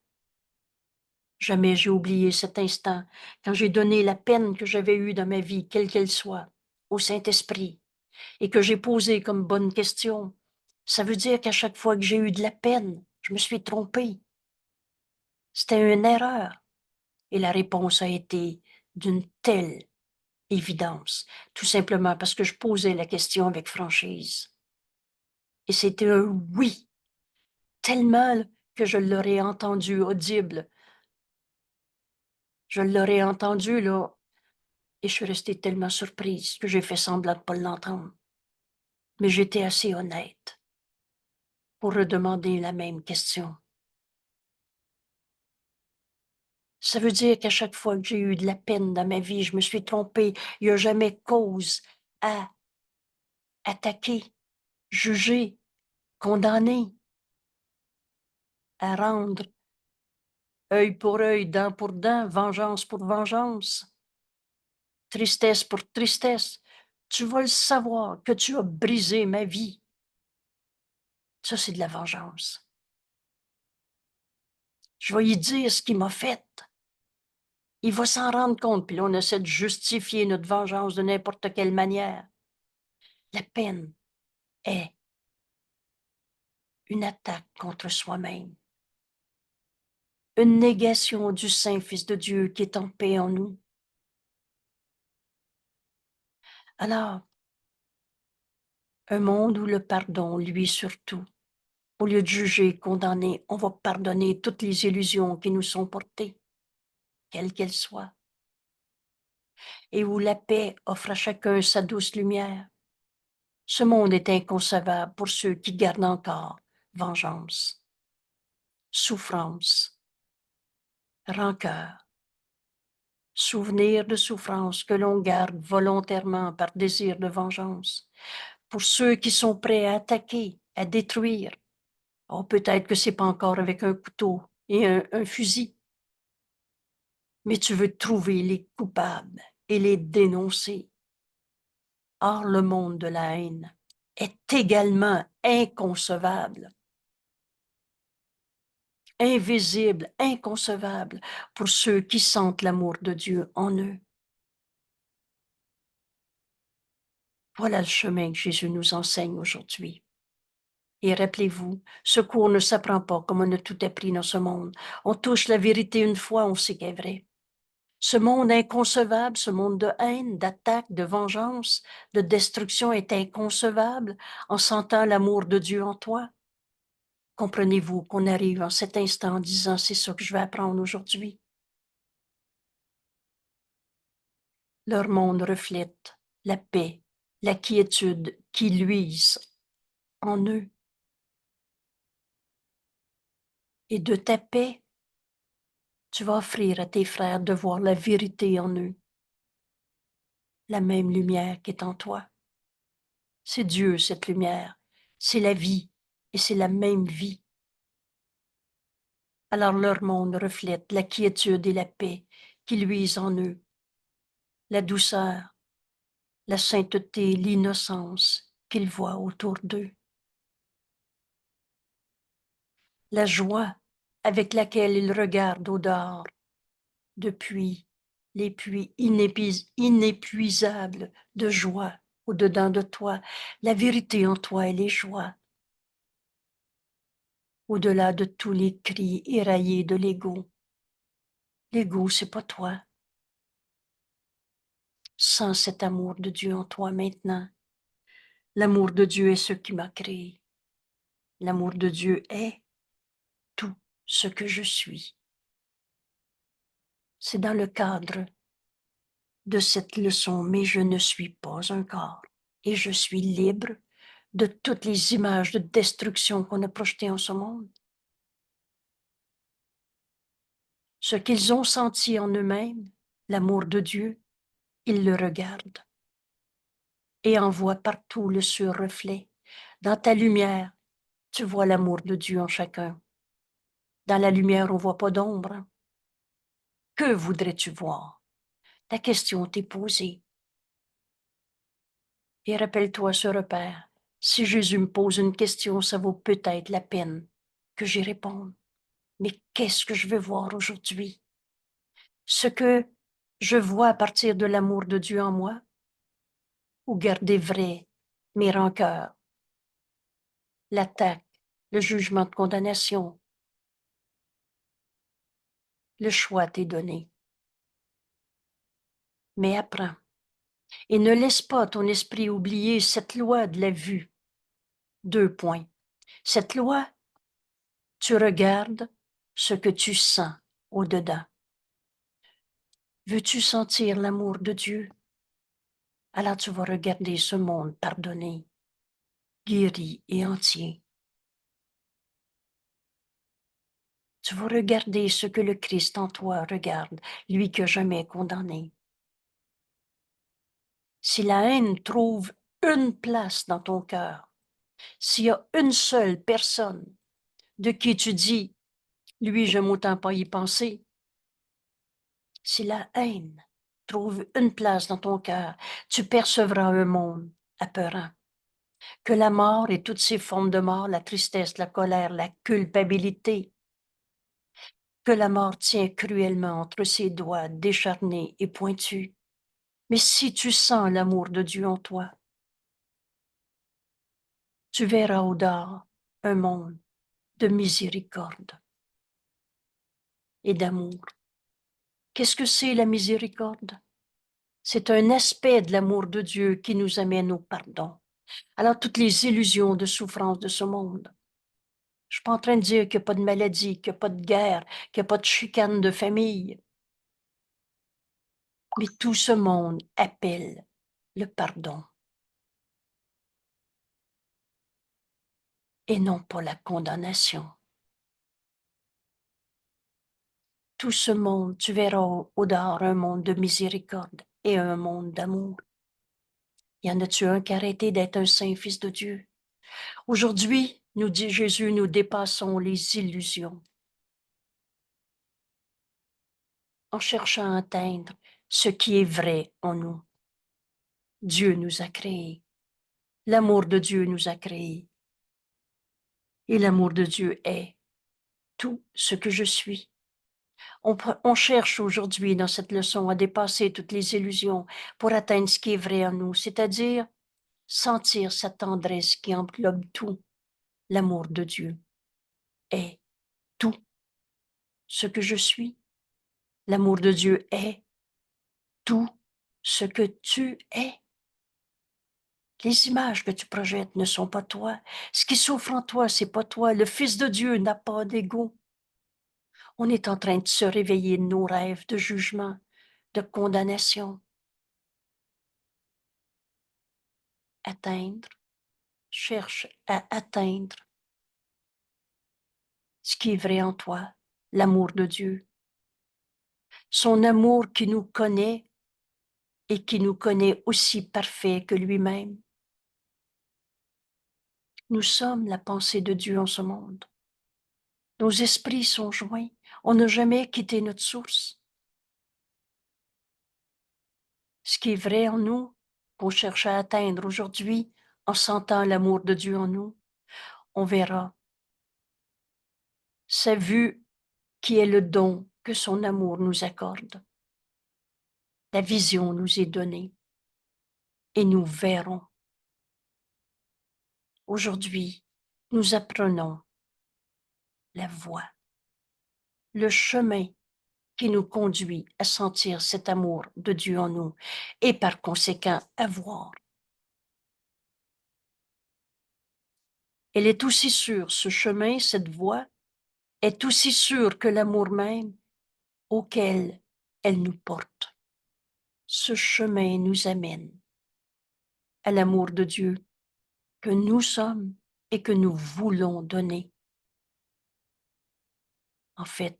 Jamais j'ai oublié cet instant quand j'ai donné la peine que j'avais eue dans ma vie, quelle qu'elle soit, au Saint-Esprit, et que j'ai posé comme bonne question. Ça veut dire qu'à chaque fois que j'ai eu de la peine, je me suis trompée. C'était une erreur. Et la réponse a été d'une telle évidence, tout simplement parce que je posais la question avec franchise. Et c'était un oui, tellement que je l'aurais entendu audible. Je l'aurais entendu, là, et je suis restée tellement surprise que j'ai fait semblant de ne pas l'entendre. Mais j'étais assez honnête pour redemander la même question. Ça veut dire qu'à chaque fois que j'ai eu de la peine dans ma vie, je me suis trompée, il n'y a jamais cause à attaquer, juger, condamner, à rendre œil pour œil, dent pour dent, vengeance pour vengeance, tristesse pour tristesse. Tu vas le savoir que tu as brisé ma vie. Ça, c'est de la vengeance. Je vais lui dire ce qu'il m'a fait. Il va s'en rendre compte, puis là, on essaie de justifier notre vengeance de n'importe quelle manière. La peine est une attaque contre soi-même, une négation du Saint-Fils de Dieu qui est en paix en nous. Alors, un monde où le pardon, lui surtout, au lieu de juger, condamner, on va pardonner toutes les illusions qui nous sont portées, quelles qu'elles soient, et où la paix offre à chacun sa douce lumière. Ce monde est inconcevable pour ceux qui gardent encore vengeance, souffrance, rancœur, souvenir de souffrance que l'on garde volontairement par désir de vengeance, pour ceux qui sont prêts à attaquer, à détruire. Oh, peut-être que c'est pas encore avec un couteau et un fusil, mais tu veux trouver les coupables et les dénoncer. Or, le monde de la haine est également inconcevable, invisible, inconcevable pour ceux qui sentent l'amour de Dieu en eux. Voilà le chemin que Jésus nous enseigne aujourd'hui. Et rappelez-vous, ce cours ne s'apprend pas comme on a tout appris dans ce monde. On touche la vérité une fois, on sait qu'elle est vraie. Ce monde inconcevable, ce monde de haine, d'attaque, de vengeance, de destruction est inconcevable en sentant l'amour de Dieu en toi. Comprenez-vous qu'on arrive en cet instant en disant c'est ça que je vais apprendre aujourd'hui. Leur monde reflète la paix, la quiétude qui luisent en eux. Et de ta paix, tu vas offrir à tes frères de voir la vérité en eux, la même lumière qui est en toi. C'est Dieu, cette lumière. C'est la vie et c'est la même vie. Alors leur monde reflète la quiétude et la paix qui luisent en eux, la douceur, la sainteté, l'innocence qu'ils voient autour d'eux, la joie avec laquelle ils regardent au dehors depuis les puits inépuisables de joie au-dedans de toi, la vérité en toi et les joies, au-delà de tous les cris éraillés de l'ego. L'ego, c'est pas toi. Sans cet amour de Dieu en toi maintenant, l'amour de Dieu est ce qui m'a créé. L'amour de Dieu est tout ce que je suis. C'est dans le cadre de cette leçon, mais je ne suis pas un corps et je suis libre de toutes les images de destruction qu'on a projetées en ce monde. Ce qu'ils ont senti en eux-mêmes, l'amour de Dieu, ils le regardent et en voient partout le surreflet. Dans ta lumière, tu vois l'amour de Dieu en chacun. Dans la lumière, on ne voit pas d'ombre. Que voudrais-tu voir? Ta question t'est posée. Et rappelle-toi ce repère. Si Jésus me pose une question, ça vaut peut-être la peine que j'y réponde. Mais qu'est-ce que je veux voir aujourd'hui? Ce que je vois à partir de l'amour de Dieu en moi, ou garder vrai mes rancœurs, l'attaque, le jugement de condamnation. Le choix t'est donné. Mais apprends et ne laisse pas ton esprit oublier cette loi de la vue. 2 points. Cette loi, tu regardes ce que tu sens au-dedans. Veux-tu sentir l'amour de Dieu? Alors tu vas regarder ce monde pardonné, guéri et entier. Tu vas regarder ce que le Christ en toi regarde, lui que jamais condamné. Si la haine trouve une place dans ton cœur, s'il y a une seule personne de qui tu dis, lui, j'aime autant pas y penser, si la haine trouve une place dans ton cœur, tu percevras un monde apeurant. Que la mort et toutes ses formes de mort, la tristesse, la colère, la culpabilité, que la mort tient cruellement entre ses doigts décharnés et pointus. Mais si tu sens l'amour de Dieu en toi, tu verras au dehors un monde de miséricorde et d'amour. Qu'est-ce que c'est la miséricorde? C'est un aspect de l'amour de Dieu qui nous amène au pardon. Alors toutes les illusions de souffrance de ce monde, je ne suis pas en train de dire qu'il n'y a pas de maladie, qu'il n'y a pas de guerre, qu'il n'y a pas de chicane de famille, mais tout ce monde appelle le pardon et non pas la condamnation. Tout ce monde, tu verras au dehors un monde de miséricorde et un monde d'amour. Y en a-tu un qui a arrêté d'être un saint fils de Dieu? Aujourd'hui, nous dit Jésus, nous dépassons les illusions en cherchant à atteindre ce qui est vrai en nous. Dieu nous a créés. L'amour de Dieu nous a créés. Et l'amour de Dieu est tout ce que je suis. On cherche aujourd'hui dans cette leçon à dépasser toutes les illusions pour atteindre ce qui est vrai en nous, c'est-à-dire sentir sa tendresse qui englobe tout. L'amour de Dieu est tout ce que je suis. L'amour de Dieu est tout ce que tu es. Les images que tu projettes ne sont pas toi. Ce qui souffre en toi, c'est pas toi. Le Fils de Dieu n'a pas d'ego. On est en train de se réveiller de nos rêves de jugement, de condamnation. Atteindre, cherche à atteindre ce qui est vrai en toi, l'amour de Dieu. Son amour qui nous connaît et qui nous connaît aussi parfait que lui-même. Nous sommes la pensée de Dieu en ce monde. Nos esprits sont joints. On n'a jamais quitté notre source. Ce qui est vrai en nous, qu'on cherche à atteindre aujourd'hui en sentant l'amour de Dieu en nous, on verra sa vue qui est le don que son amour nous accorde. La vision nous est donnée et nous verrons. Aujourd'hui, nous apprenons la voie, le chemin qui nous conduit à sentir cet amour de Dieu en nous et par conséquent à voir. Elle est aussi sûre, ce chemin, cette voie, est aussi sûre que l'amour même auquel elle nous porte. Ce chemin nous amène à l'amour de Dieu que nous sommes et que nous voulons donner. En fait,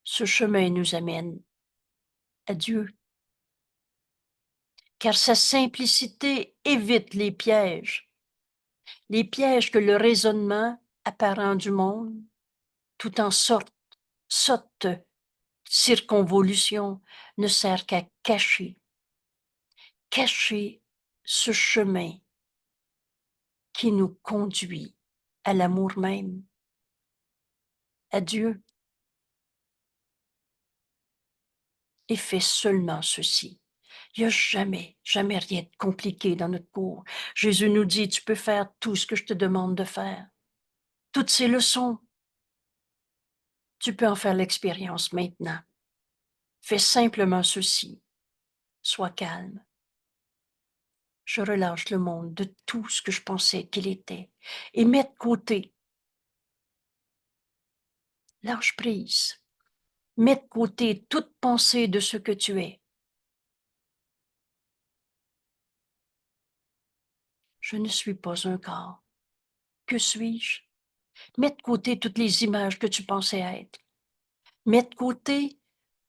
ce chemin nous amène à Dieu, car sa simplicité évite les pièges que le raisonnement apparent du monde, tout en sotte circonvolution, ne sert qu'à cacher ce chemin qui nous conduit à l'amour même, à Dieu, et fait seulement ceci. Il n'y a jamais, jamais rien de compliqué dans notre cours. Jésus nous dit, tu peux faire tout ce que je te demande de faire. Toutes ces leçons, tu peux en faire l'expérience maintenant. Fais simplement ceci. Sois calme. Je relâche le monde de tout ce que je pensais qu'il était et mets de côté. Lâche prise. Mets de côté toute pensée de ce que tu es. Je ne suis pas un corps. Que suis-je? Mets de côté toutes les images que tu pensais être. Mets de côté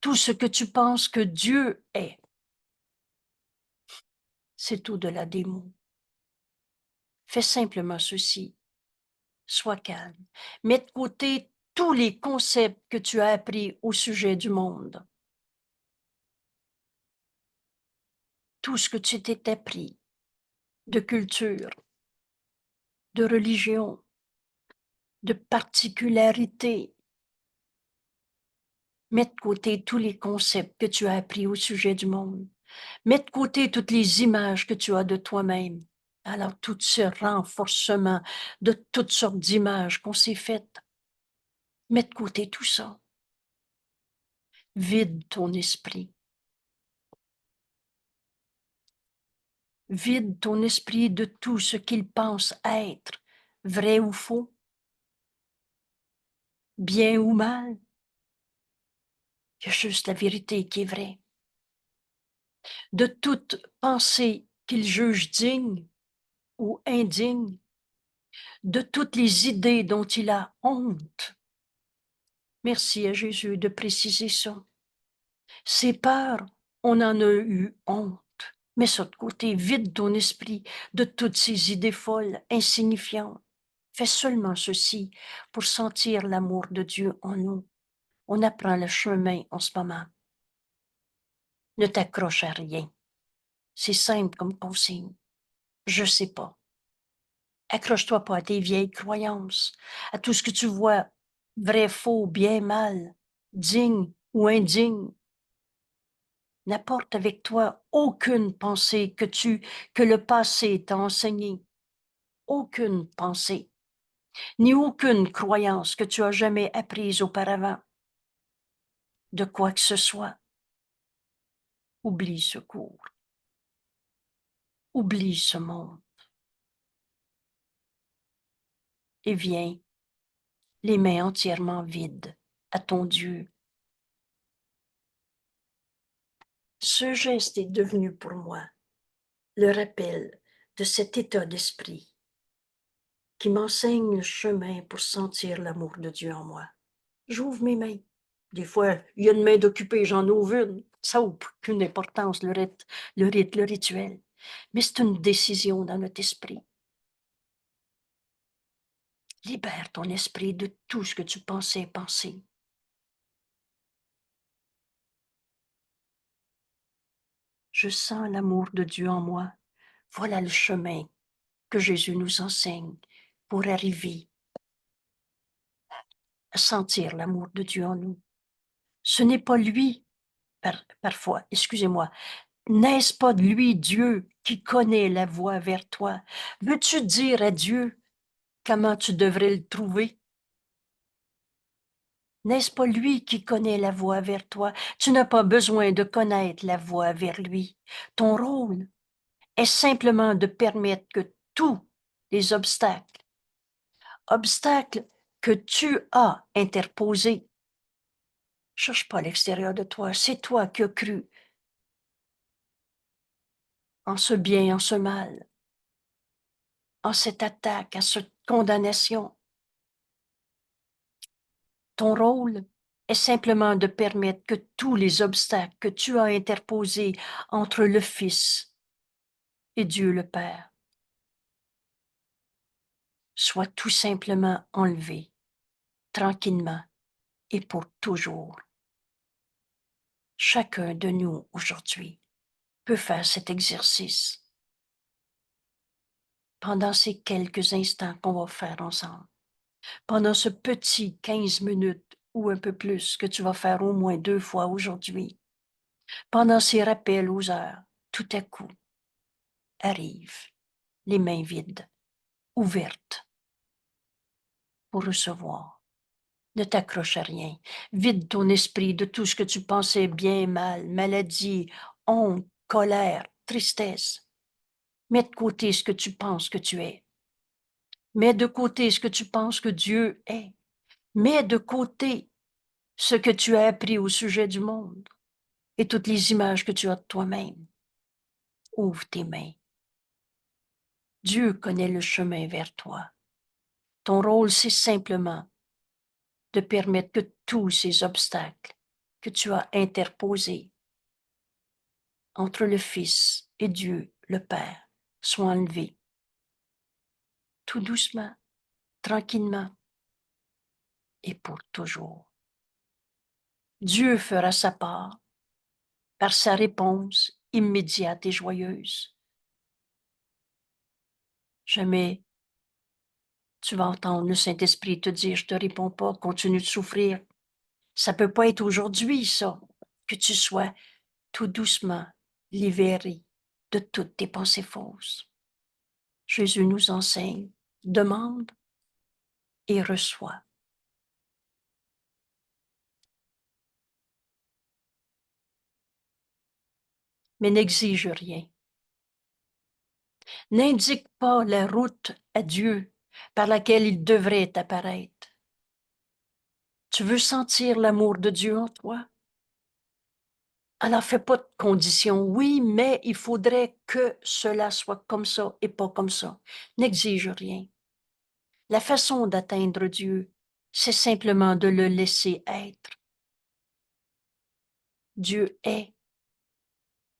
tout ce que tu penses que Dieu est. C'est au-delà des mots. Fais simplement ceci. Sois calme. Mets de côté tous les concepts que tu as appris au sujet du monde. Tout ce que tu t'es appris de culture, de religion, de particularité. Mets de côté tous les concepts que tu as appris au sujet du monde. Mets de côté toutes les images que tu as de toi-même. Alors, tout ce renforcement de toutes sortes d'images qu'on s'est faites, mets de côté tout ça. Vide ton esprit. Vide ton esprit de tout ce qu'il pense être, vrai ou faux, bien ou mal. Il y a juste la vérité qui est vraie. De toute pensée qu'il juge digne ou indigne, de toutes les idées dont il a honte. Merci à Jésus de préciser ça. Ces peurs, on en a eu honte. Mets ça de côté, vide ton esprit de toutes ces idées folles, insignifiantes. Fais seulement ceci pour sentir l'amour de Dieu en nous. On apprend le chemin en ce moment. Ne t'accroche à rien. C'est simple comme consigne. Je sais pas. Accroche-toi pas à tes vieilles croyances, à tout ce que tu vois, vrai, faux, bien, mal, digne ou indigne. N'apporte avec toi aucune pensée que le passé t'a enseignée. Aucune pensée, ni aucune croyance que tu as jamais apprise auparavant. De quoi que ce soit. Oublie ce cours. Oublie ce monde. Et viens, les mains entièrement vides, à ton Dieu. Ce geste est devenu pour moi le rappel de cet état d'esprit qui m'enseigne le chemin pour sentir l'amour de Dieu en moi. J'ouvre mes mains. Des fois, il y a une main d'occupée, j'en ouvre une. Ça n'a aucune importance, le rite, le rituel. Mais c'est une décision dans notre esprit. Libère ton esprit de tout ce que tu pensais penser. Je sens l'amour de Dieu en moi. Voilà le chemin que Jésus nous enseigne pour arriver à sentir l'amour de Dieu en nous. Ce n'est pas lui, parfois, excusez-moi, n'est-ce pas de lui, Dieu, qui connaît la voie vers toi? Veux-tu dire à Dieu comment tu devrais le trouver? N'est-ce pas lui qui connaît la voie vers toi? Tu n'as pas besoin de connaître la voie vers lui. Ton rôle est simplement de permettre que tous les obstacles que tu as interposés, cherche pas à l'extérieur de toi, c'est toi qui as cru en ce bien, en ce mal, en cette attaque, en cette condamnation. Ton rôle est simplement de permettre que tous les obstacles que tu as interposés entre le Fils et Dieu le Père soient tout simplement enlevés, tranquillement et pour toujours. Chacun de nous aujourd'hui peut faire cet exercice pendant ces quelques instants qu'on va faire ensemble. Pendant ce petit 15 minutes ou un peu plus que tu vas faire au moins 2 fois aujourd'hui, pendant ces rappels aux heures, tout à coup, arrive, les mains vides, ouvertes, pour recevoir. Ne t'accroche à rien. Vide ton esprit de tout ce que tu pensais bien, mal, maladie, honte, colère, tristesse. Mets de côté ce que tu penses que tu es. Mets de côté ce que tu penses que Dieu est. Mets de côté ce que tu as appris au sujet du monde et toutes les images que tu as de toi-même. Ouvre tes mains. Dieu connaît le chemin vers toi. Ton rôle, c'est simplement de permettre que tous ces obstacles que tu as interposés entre le Fils et Dieu, le Père, soient enlevés. Tout doucement, tranquillement et pour toujours. Dieu fera sa part par sa réponse immédiate et joyeuse. Jamais tu vas entendre le Saint-Esprit te dire, je te réponds pas, continue de souffrir. Ça peut pas être aujourd'hui, ça, que tu sois tout doucement libéré de toutes tes pensées fausses. Jésus nous enseigne, demande et reçoit. Mais n'exige rien. N'indique pas la route à Dieu par laquelle il devrait apparaître. Tu veux sentir l'amour de Dieu en toi? Alors fais pas de conditions. Oui, mais il faudrait que cela soit comme ça et pas comme ça. N'exige rien. La façon d'atteindre Dieu, c'est simplement de le laisser être. Dieu est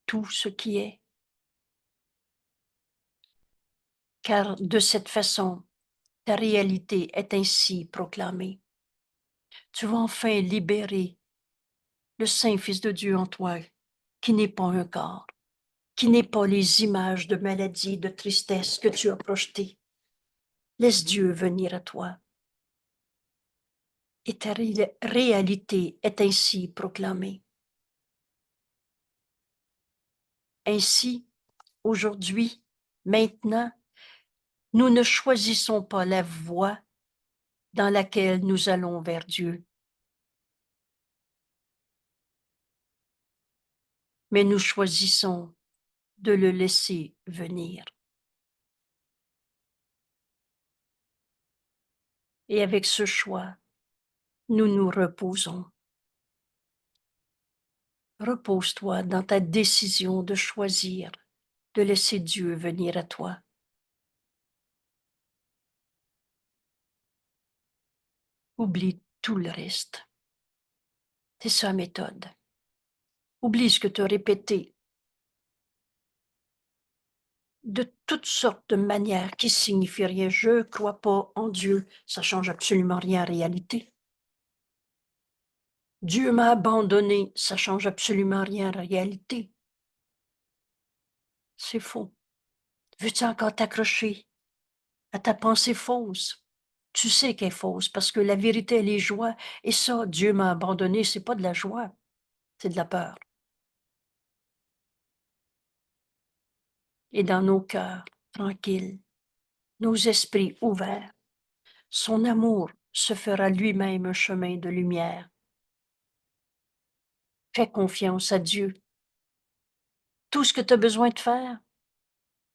tout ce qui est. Car de cette façon, ta réalité est ainsi proclamée. Tu vas enfin libérer le Saint-Fils de Dieu en toi, qui n'est pas un corps, qui n'est pas les images de maladie, de tristesse que tu as projetées. Laisse Dieu venir à toi. Et ta réalité est ainsi proclamée. Ainsi, aujourd'hui, maintenant, nous ne choisissons pas la voie dans laquelle nous allons vers Dieu, mais nous choisissons de le laisser venir. Et avec ce choix, nous nous reposons. Repose-toi dans ta décision de choisir, de laisser Dieu venir à toi. Oublie tout le reste. C'est sa méthode. Oublie ce que tu as répété de toutes sortes de manières qui signifient rien. Je crois pas en Dieu. Ça change absolument rien en réalité. Dieu m'a abandonné. Ça change absolument rien en réalité. C'est faux. Veux-tu encore t'accrocher à ta pensée fausse? Tu sais qu'elle est fausse parce que la vérité, elle est joie. Et ça, Dieu m'a abandonné, c'est pas de la joie, c'est de la peur. Et dans nos cœurs tranquilles, nos esprits ouverts, son amour se fera lui-même un chemin de lumière. Fais confiance à Dieu. Tout ce que tu as besoin de faire,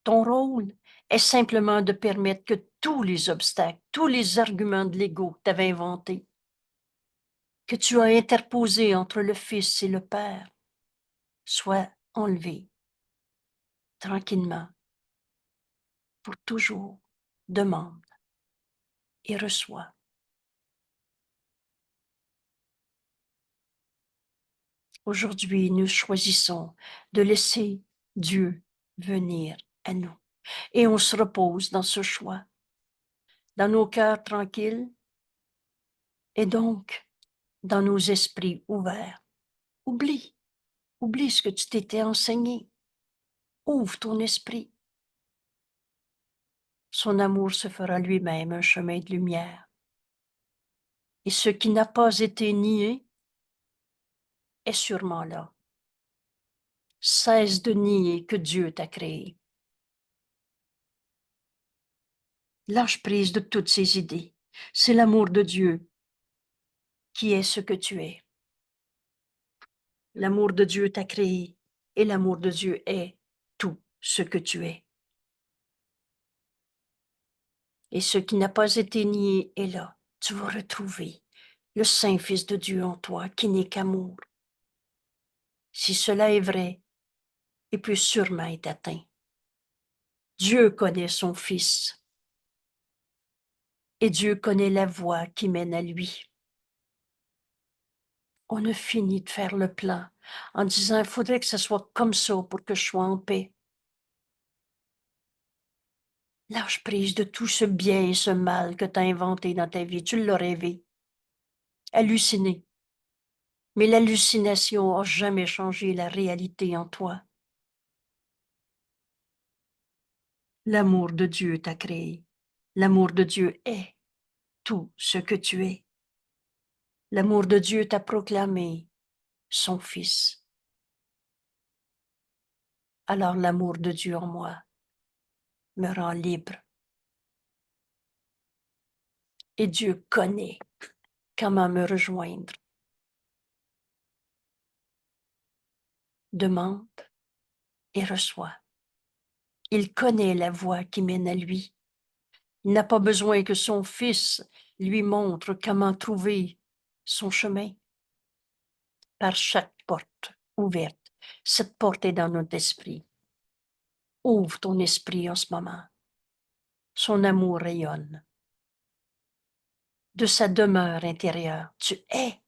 ton rôle, est simplement de permettre que tous les obstacles, tous les arguments de l'ego que tu avais inventés, que tu as interposés entre le Fils et le Père, soient enlevés tranquillement, pour toujours. Demande et reçois. Aujourd'hui, nous choisissons de laisser Dieu venir à nous. Et on se repose dans ce choix, dans nos cœurs tranquilles et donc dans nos esprits ouverts. Oublie ce que tu t'étais enseigné. Ouvre ton esprit. Son amour se fera lui-même un chemin de lumière. Et ce qui n'a pas été nié est sûrement là. Cesse de nier que Dieu t'a créé. Lâche prise de toutes ces idées. C'est l'amour de Dieu qui est ce que tu es. L'amour de Dieu t'a créé et l'amour de Dieu est tout ce que tu es. Et ce qui n'a pas été nié est là. Tu vas retrouver le Saint-Fils de Dieu en toi qui n'est qu'amour. Si cela est vrai, il peut sûrement être atteint. Dieu connaît son Fils. et Dieu connaît la voie qui mène à lui. On a fini de faire le plan en disant, il faudrait que ce soit comme ça pour que je sois en paix. Lâche prise de tout ce bien et ce mal que tu as inventé dans ta vie. Tu l'as rêvé, halluciné. Mais l'hallucination n'a jamais changé la réalité en toi. L'amour de Dieu t'a créé. L'amour de Dieu est tout ce que tu es. L'amour de Dieu t'a proclamé son Fils. Alors l'amour de Dieu en moi me rend libre. Et Dieu connaît comment me rejoindre. Demande et reçoit. Il connaît la voie qui mène à lui. Il n'a pas besoin que son Fils lui montre comment trouver son chemin par chaque porte ouverte. Cette porte est dans notre esprit. Ouvre ton esprit en ce moment. Son amour rayonne. De sa demeure intérieure, tu es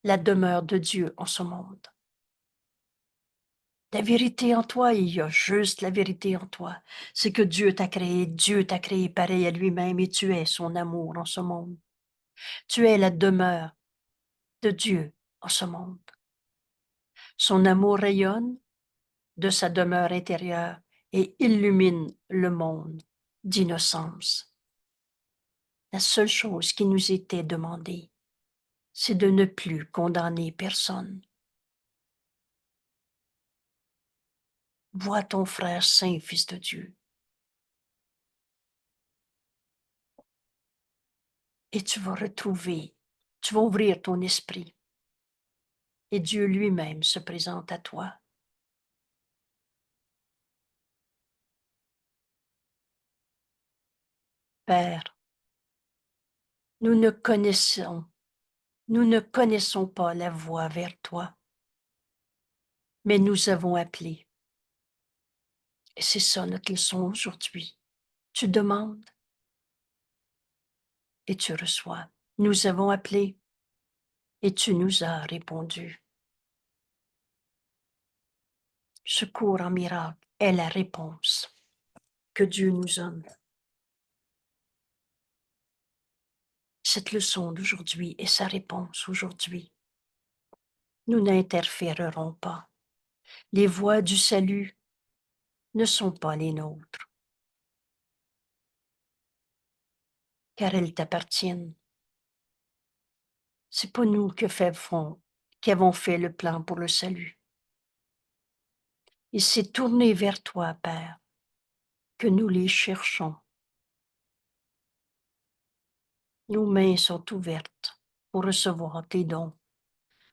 la demeure de Dieu en ce monde. La vérité en toi, il y a juste la vérité en toi. C'est que Dieu t'a créé pareil à lui-même et tu es son amour en ce monde. Tu es la demeure de Dieu en ce monde. Son amour rayonne de sa demeure intérieure et illumine le monde d'innocence. La seule chose qui nous était demandée, c'est de ne plus condamner personne. Vois ton frère saint, fils de Dieu, et tu vas retrouver, tu vas ouvrir ton esprit, et Dieu lui-même se présente à toi. Père, nous ne connaissons, nous ne connaissons pas la voie vers toi, mais nous avons appelé. Et c'est ça notre leçon aujourd'hui. Tu demandes et tu reçois. Nous avons appelé et tu nous as répondu. Secours en miracle est la réponse que Dieu nous donne. Cette leçon d'aujourd'hui est sa réponse aujourd'hui. Nous n'interférerons pas. Les voies du salut ne sont pas les nôtres, car elles t'appartiennent. C'est pas nous qui avons fait le plan pour le salut. Il s'est tourné vers toi, Père, que nous les cherchons. Nos mains sont ouvertes pour recevoir tes dons,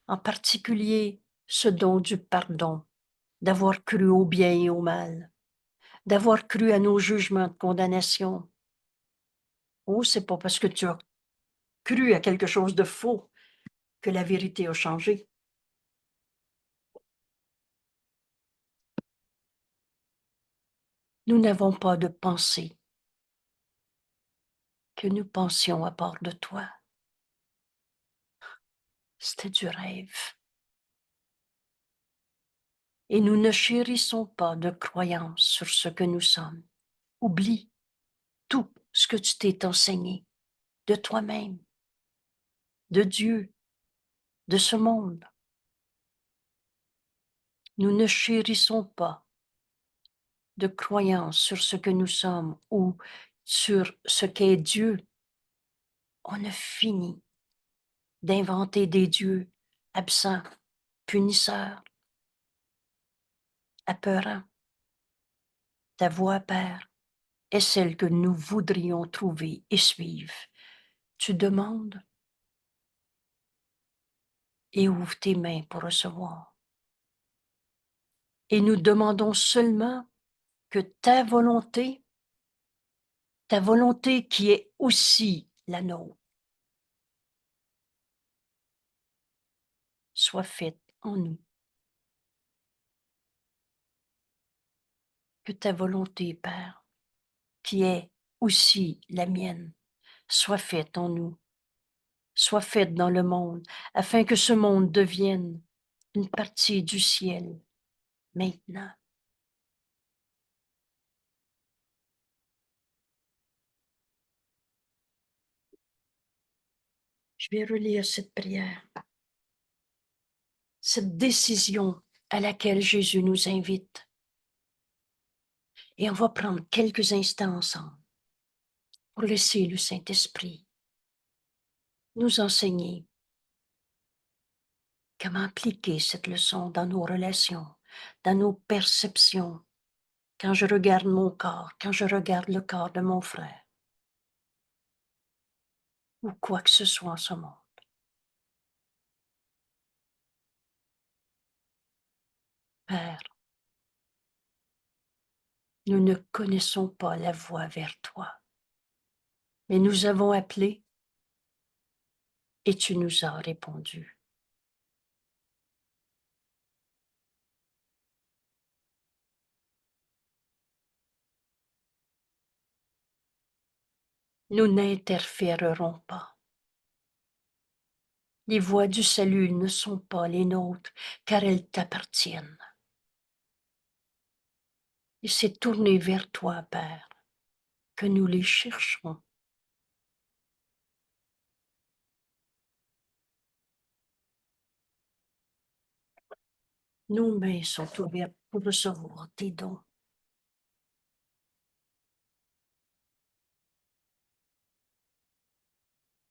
en particulier ce don du pardon, d'avoir cru au bien et au mal, d'avoir cru à nos jugements de condamnation. Oh, c'est pas parce que tu as cru à quelque chose de faux que la vérité a changé. Nous n'avons pas de pensée que nous pensions à part de toi. C'était du rêve. Et nous ne chérissons pas de croyance sur ce que nous sommes. Oublie tout ce que tu t'es enseigné de toi-même, de Dieu, de ce monde. Nous ne chérissons pas de croyance sur ce que nous sommes ou sur ce qu'est Dieu. On a fini d'inventer des dieux absents, punisseurs, apeurants. Ta voix, Père, est celle que nous voudrions trouver et suivre. Tu demandes et ouvre tes mains pour recevoir. Et nous demandons seulement que ta volonté qui est aussi la nôtre, soit faite en nous. Que ta volonté, Père, qui est aussi la mienne, soit faite en nous, soit faite dans le monde, afin que ce monde devienne une partie du ciel, maintenant. Je vais relire cette prière, cette décision à laquelle Jésus nous invite. Et on va prendre quelques instants ensemble pour laisser le Saint-Esprit nous enseigner comment appliquer cette leçon dans nos relations, dans nos perceptions, quand je regarde mon corps, quand je regarde le corps de mon frère, ou quoi que ce soit en ce monde. Père, nous ne connaissons pas la voie vers toi, mais nous avons appelé et tu nous as répondu. Nous n'interférerons pas. Les voies du salut ne sont pas les nôtres, car elles t'appartiennent. Et c'est tourné vers toi, Père, que nous les chercherons. Nos mains sont ouvertes pour recevoir tes dons.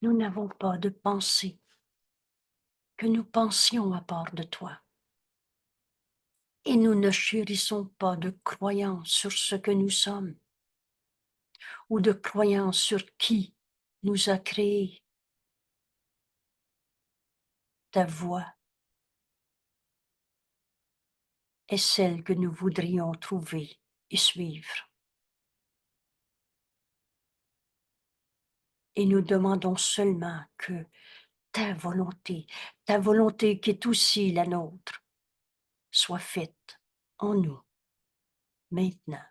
Nous n'avons pas de pensée que nous pensions à part de toi. Et nous ne chérissons pas de croyance sur ce que nous sommes ou de croyance sur qui nous a créés. Ta voix est celle que nous voudrions trouver et suivre. Et nous demandons seulement que ta volonté qui est aussi la nôtre, soit faite en nous, maintenant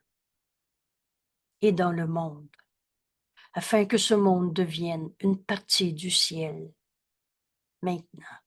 et dans le monde, afin que ce monde devienne une partie du ciel, maintenant.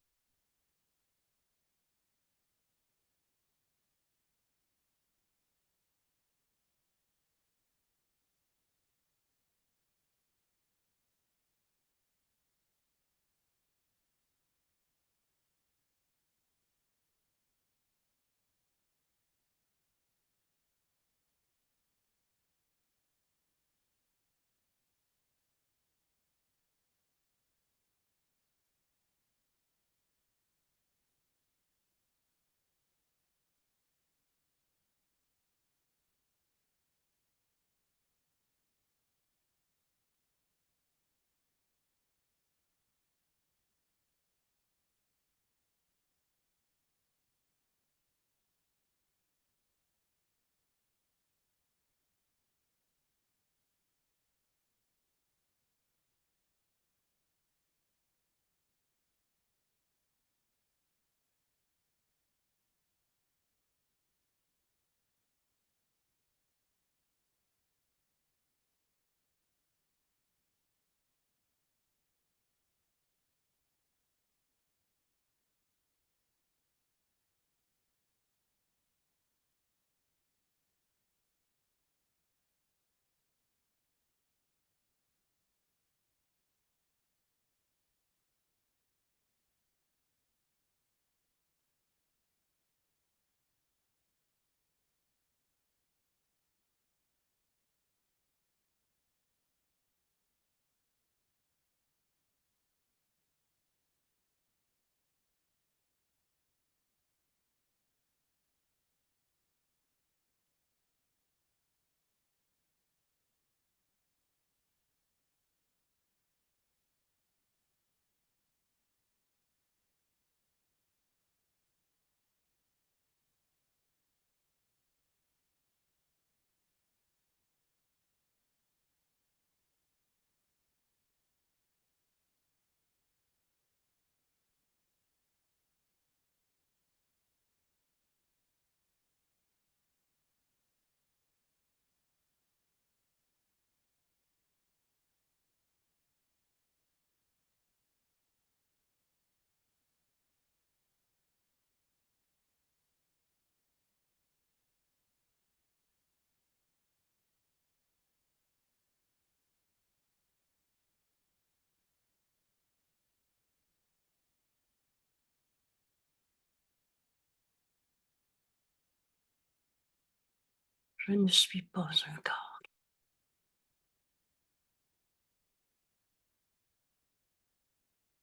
Je ne suis pas un corps.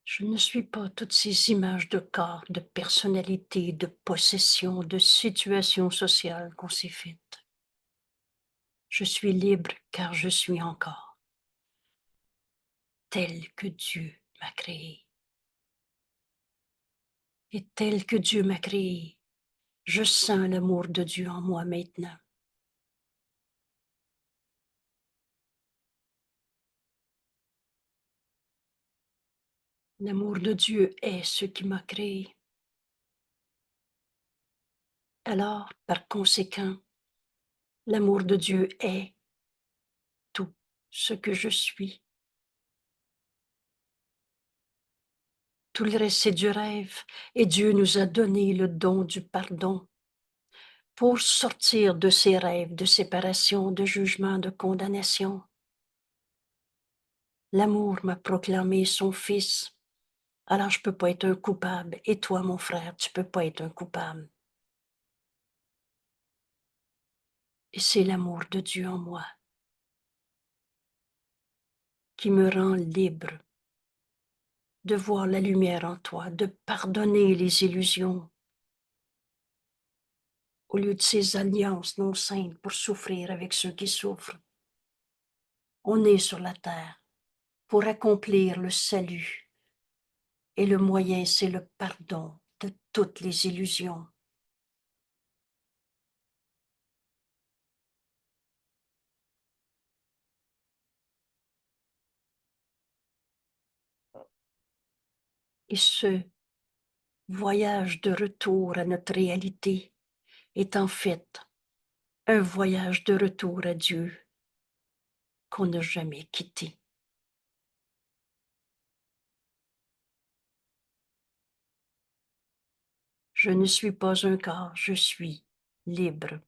Je ne suis pas toutes ces images de corps, de personnalité, de possession, de situation sociale qu'on s'est faites. Je suis libre car je suis encore tel que Dieu m'a créé. Et tel que Dieu m'a créé, je sens l'amour de Dieu en moi maintenant. L'amour de Dieu est ce qui m'a créé. Alors, par conséquent, l'amour de Dieu est tout ce que je suis. Tout le reste, c'est du rêve, et Dieu nous a donné le don du pardon pour sortir de ces rêves de séparation, de jugement, de condamnation. L'amour m'a proclamé son Fils. Alors je ne peux pas être un coupable. Et toi, mon frère, tu ne peux pas être un coupable. Et c'est l'amour de Dieu en moi qui me rend libre de voir la lumière en toi, de pardonner les illusions au lieu de ces alliances non saintes pour souffrir avec ceux qui souffrent. On est sur la terre pour accomplir le salut. Et le moyen, c'est le pardon de toutes les illusions. Et ce voyage de retour à notre réalité est en fait un voyage de retour à Dieu qu'on n'a jamais quitté. Je ne suis pas un corps, je suis libre,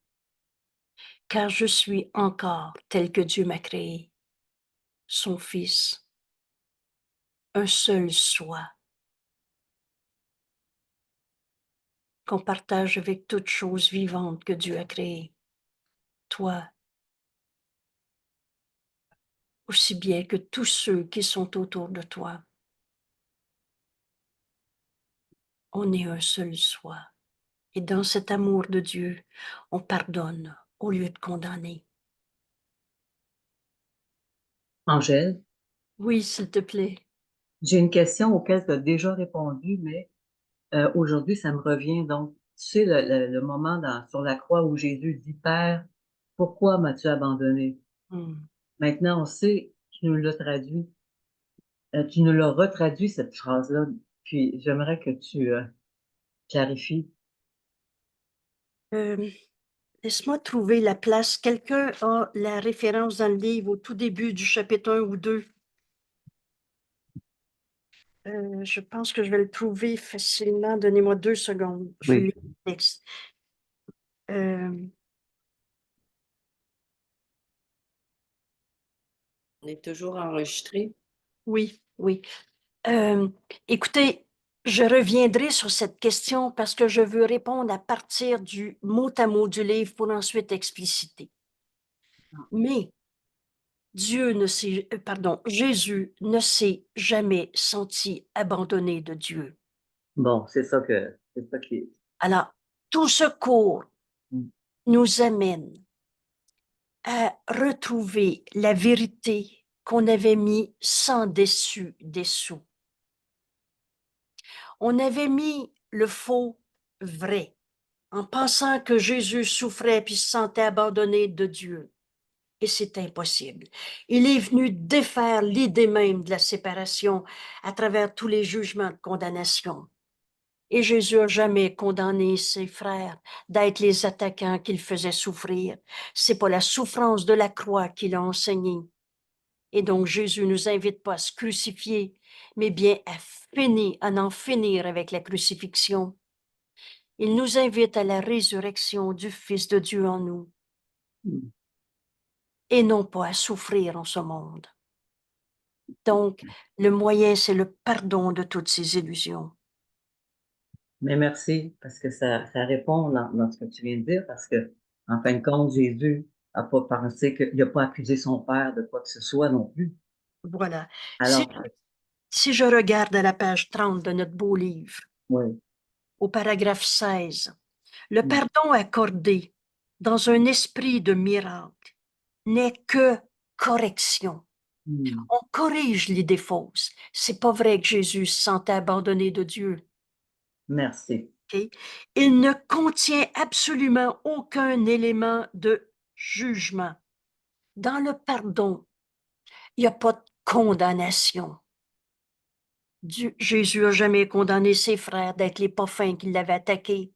car je suis encore tel que Dieu m'a créé, son Fils, un seul soi, qu'on partage avec toute chose vivante que Dieu a créée. Toi, aussi bien que tous ceux qui sont autour de toi. On est un seul soi. Et dans cet amour de Dieu, on pardonne au lieu de condamner. Angèle, Oui, s'il te plaît. j'ai une question auquel tu as déjà répondu, mais aujourd'hui, ça me revient. Donc, tu sais, le moment sur la croix où Jésus dit, Père, pourquoi m'as-tu abandonné? Hmm. Maintenant, on sait, tu nous l'as traduit. Tu nous l'as retraduit, cette phrase-là. Puis, j'aimerais que tu clarifies. Euh, Laisse-moi trouver la place. Quelqu'un a la référence dans le livre au tout début du chapitre 1 ou 2. Je pense que je vais le trouver facilement. Donnez-moi 2 secondes. Je lis Oui. le texte. Euh, On est toujours enregistré. oui, oui. Euh, Écoutez, je reviendrai sur cette question parce que je veux répondre à partir du mot à mot du livre pour ensuite expliciter. Mais Jésus ne s'est jamais senti abandonné de Dieu. Bon, c'est ça qui est. Alors, tout ce cours Mm. nous amène à retrouver la vérité qu'on avait mis sans dessous. On avait mis le faux vrai en pensant que Jésus souffrait puis se sentait abandonné de Dieu. Et c'est impossible. Il est venu défaire l'idée même de la séparation à travers tous les jugements de condamnation. Et Jésus n'a jamais condamné ses frères d'être les attaquants qu'il faisait souffrir. C'est pas la souffrance de la croix qu'il a enseigné. Et donc Jésus nous invite pas à se crucifier, mais bien à en finir avec la crucifixion. Il nous invite à la résurrection du Fils de Dieu en nous Mm. et non pas à souffrir en ce monde. Donc, le moyen, c'est le pardon de toutes ces illusions. Mais merci, parce que ça répond dans ce que tu viens de dire, parce que, en fin de compte, Jésus a pas pensé qu'il n'a pas accusé son père de quoi que ce soit non plus. Voilà. Alors, Si je regarde à la page 30 de notre beau livre, oui. au paragraphe 16, le Mm. pardon accordé dans un esprit de miracle n'est que correction. Mm. On corrige l'idée fausse. C'est pas vrai que Jésus se sentait abandonné de Dieu. Merci. Okay? Il ne contient absolument aucun élément de jugement. Dans le pardon, il n'y a pas de condamnation. Jésus n'a jamais condamné ses frères d'être les pas fins qui l'avaient attaqué.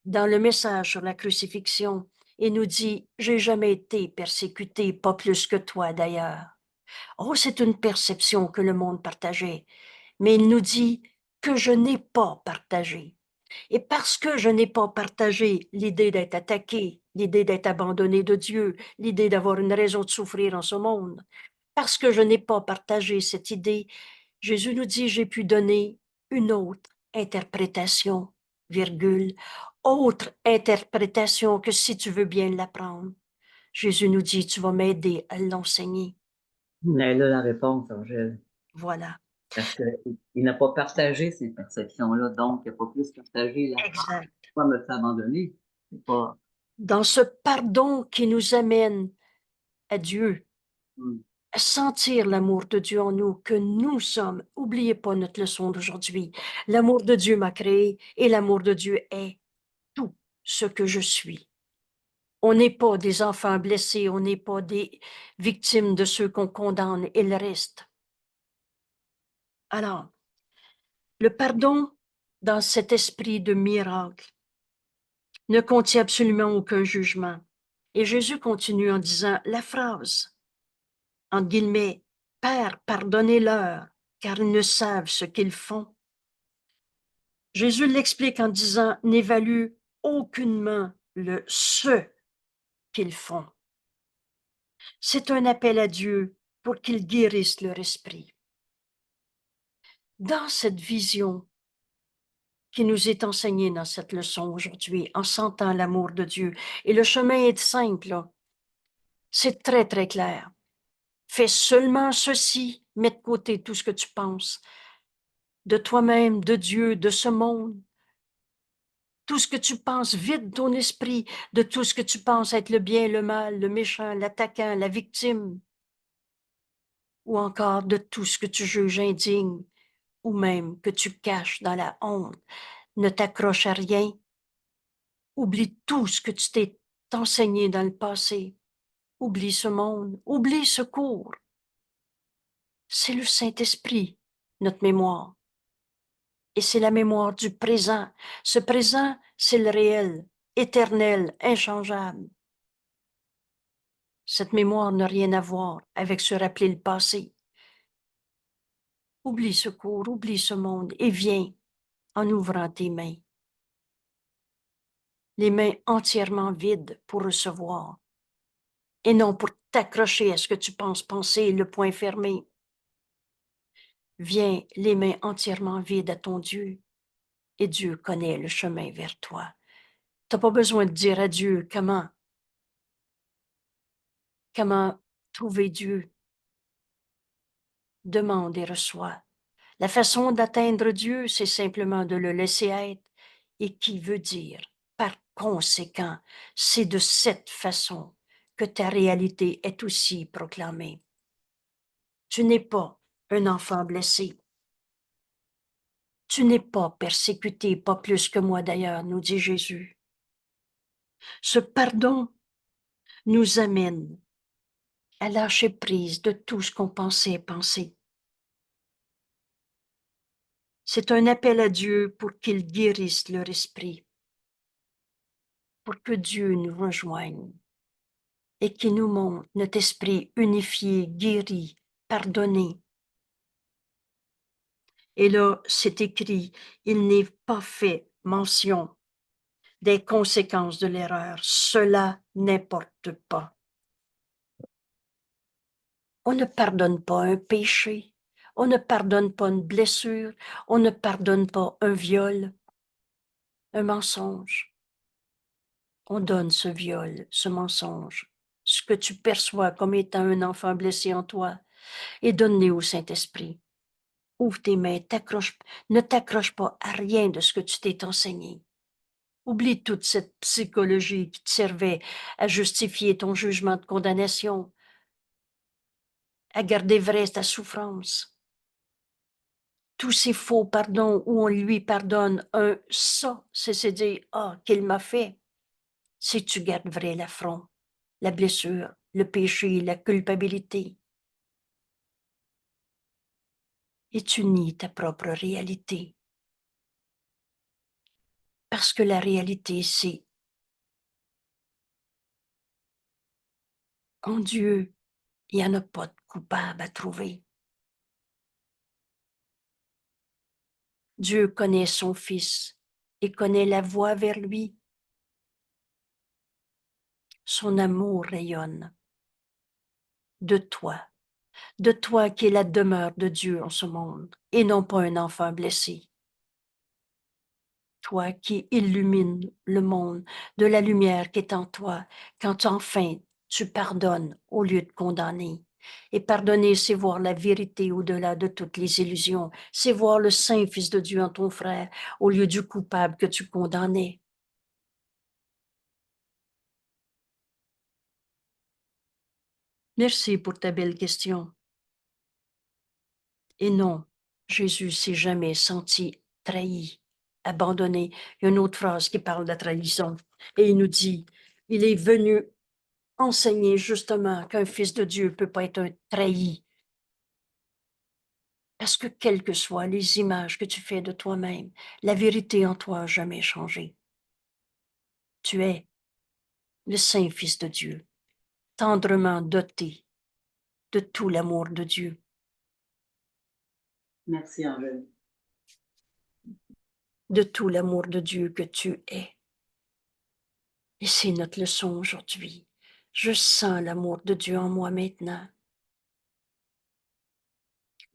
Dans le message sur la crucifixion, il nous dit « J'ai jamais été persécuté, pas plus que toi d'ailleurs. » Oh, c'est une perception que le monde partageait, mais il nous dit que je n'ai pas partagé. Et parce que je n'ai pas partagé l'idée d'être attaqué, l'idée d'être abandonné de Dieu, l'idée d'avoir une raison de souffrir en ce monde, parce que je n'ai pas partagé cette idée, Jésus nous dit, j'ai pu donner une autre interprétation, virgule, autre interprétation que si tu veux bien l'apprendre. Jésus nous dit, tu vas m'aider à l'enseigner. Elle a la réponse, Angèle. Voilà. Parce qu'il n'a pas partagé ces perceptions-là, donc il n'a pas plus partagé la Exact. foi me fait abandonner. C'est pas. Dans ce pardon qui nous amène à Dieu, Mm. à sentir l'amour de Dieu en nous, que nous sommes. Oubliez pas notre leçon d'aujourd'hui. L'amour de Dieu m'a créé et l'amour de Dieu est tout ce que je suis. On n'est pas des enfants blessés, on n'est pas des victimes de ceux qu'on condamne et le reste. Alors, le pardon dans cet esprit de miracle ne contient absolument aucun jugement. Et Jésus continue en disant la phrase, entre guillemets, Père, pardonnez-leur, car ils ne savent ce qu'ils font. Jésus l'explique en disant, n'évalue aucunement le ce qu'ils font. C'est un appel à Dieu pour qu'il guérisse leur esprit. Dans cette vision qui nous est enseignée dans cette leçon aujourd'hui, en sentant l'amour de Dieu, et le chemin est simple, c'est très, très clair. Fais seulement ceci, mets de côté tout ce que tu penses de toi-même, de Dieu, de ce monde. Tout ce que tu penses, vide ton esprit de tout ce que tu penses être le bien, le mal, le méchant, l'attaquant, la victime, ou encore de tout ce que tu juges indigne, ou même que tu caches dans la honte. Ne t'accroche à rien. Oublie tout ce que tu t'es enseigné dans le passé. Oublie ce monde, oublie ce cours. C'est le Saint-Esprit, notre mémoire. Et c'est la mémoire du présent. Ce présent, c'est le réel, éternel, inchangeable. Cette mémoire n'a rien à voir avec se rappeler le passé. Oublie ce cours, oublie ce monde et viens en ouvrant tes mains. Les mains entièrement vides pour recevoir et non pour t'accrocher à ce que tu penses penser, le poing fermé. Viens les mains entièrement vides à ton Dieu et Dieu connaît le chemin vers toi. Tu n'as pas besoin de dire à Dieu comment trouver Dieu. Demande et reçois. La façon d'atteindre Dieu, c'est simplement de le laisser être et qui veut dire, par conséquent, c'est de cette façon que ta réalité est aussi proclamée. Tu n'es pas un enfant blessé. Tu n'es pas persécuté, pas plus que moi d'ailleurs, nous dit Jésus. Ce pardon nous amène à lâcher prise de tout ce qu'on pensait penser. C'est un appel à Dieu pour qu'il guérisse leur esprit, pour que Dieu nous rejoigne et qu'il nous montre notre esprit unifié, guéri, pardonné. Et là, c'est écrit, il n'est pas fait mention des conséquences de l'erreur. Cela n'importe pas. On ne pardonne pas un péché, on ne pardonne pas une blessure, on ne pardonne pas un viol, un mensonge. On donne ce viol, ce mensonge, ce que tu perçois comme étant un enfant blessé en toi et donne-les au Saint-Esprit. Ouvre tes mains, ne t'accroche pas à rien de ce que tu t'es enseigné. Oublie toute cette psychologie qui te servait à justifier ton jugement de condamnation, à garder vraie ta souffrance. Tous ces faux pardons où on lui pardonne ça, c'est dire, qu'il m'a fait. Si tu gardes vrai l'affront, la blessure, le péché, la culpabilité, et tu nies ta propre réalité. Parce que la réalité, c'est en Dieu, il n'y en a pas de coupable à trouver. Dieu connaît son Fils et connaît la voie vers lui. Son amour rayonne de toi qui es la demeure de Dieu en ce monde, et non pas un enfant blessé. Toi qui illumines le monde de la lumière qui est en toi, quand enfin tu pardonnes au lieu de condamner. Et pardonner, c'est voir la vérité au-delà de toutes les illusions. C'est voir le Saint Fils de Dieu en ton frère, au lieu du coupable que tu condamnais. Merci pour ta belle question. Et non, Jésus s'est jamais senti trahi, abandonné. Il y a une autre phrase qui parle de la trahison. Et il nous dit, il est venu enseigner justement qu'un fils de Dieu ne peut pas être un trahi. Parce que quelles que soient les images que tu fais de toi-même, la vérité en toi n'a jamais changé. Tu es le saint Fils de Dieu, tendrement doté de tout l'amour de Dieu. Merci, Angèle. De tout l'amour de Dieu que tu es. Et c'est notre leçon aujourd'hui. Je sens l'amour de Dieu en moi maintenant.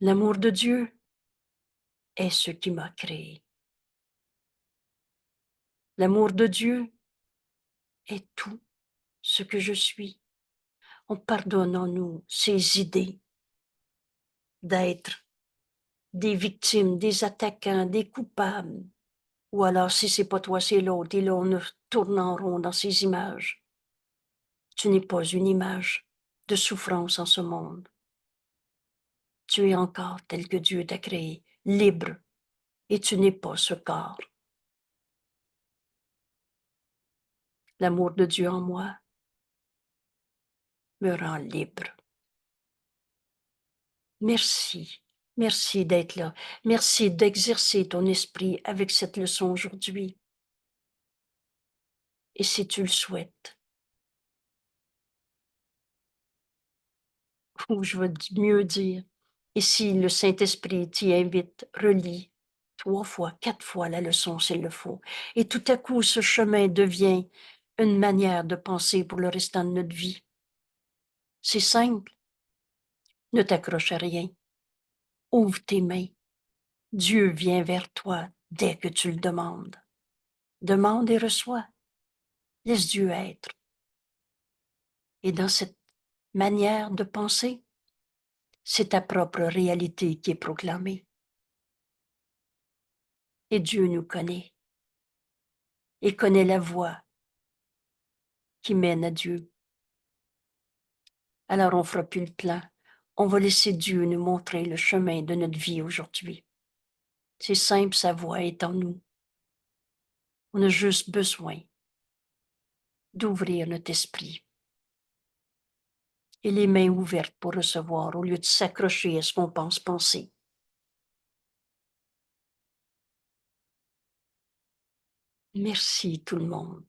L'amour de Dieu est ce qui m'a créé. L'amour de Dieu est tout ce que je suis. On pardonne en nous ces idées d'être des victimes, des attaquants, des coupables. Ou alors, si c'est pas toi, c'est l'autre. Et là, on tourne en rond dans ces images. Tu n'es pas une image de souffrance en ce monde. Tu es encore tel que Dieu t'a créé, libre, et tu n'es pas ce corps. L'amour de Dieu en moi me rend libre. Merci. Merci d'être là. Merci d'exercer ton esprit avec cette leçon aujourd'hui. Et si tu le souhaites, ou je veux mieux dire, et si le Saint-Esprit t'y invite, relis 3 fois, 4 fois la leçon s'il le faut. Et tout à coup, ce chemin devient une manière de penser pour le restant de notre vie. C'est simple. Ne t'accroche à rien. Ouvre tes mains. Dieu vient vers toi dès que tu le demandes. Demande et reçois. Laisse Dieu être. Et dans cette manière de penser, c'est ta propre réalité qui est proclamée. Et Dieu nous connaît. Et connaît la voie qui mène à Dieu. Alors on ne fera plus le plan. On va laisser Dieu nous montrer le chemin de notre vie aujourd'hui. C'est simple, sa voie est en nous. On a juste besoin d'ouvrir notre esprit et les mains ouvertes pour recevoir au lieu de s'accrocher à ce qu'on pense penser. Merci tout le monde.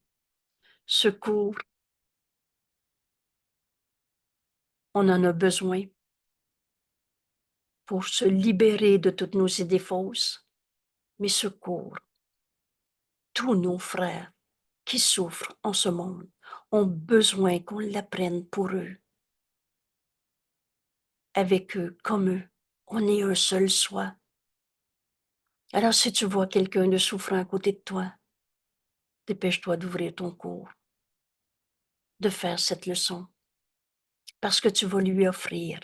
Secours, on en a besoin pour se libérer de toutes nos idées fausses, mais secours, tous nos frères qui souffrent en ce monde ont besoin qu'on l'apprenne pour eux. Avec eux, comme eux, on est un seul soi. Alors si tu vois quelqu'un de souffrant à côté de toi, dépêche-toi d'ouvrir ton cours, de faire cette leçon. parce que tu vas lui offrir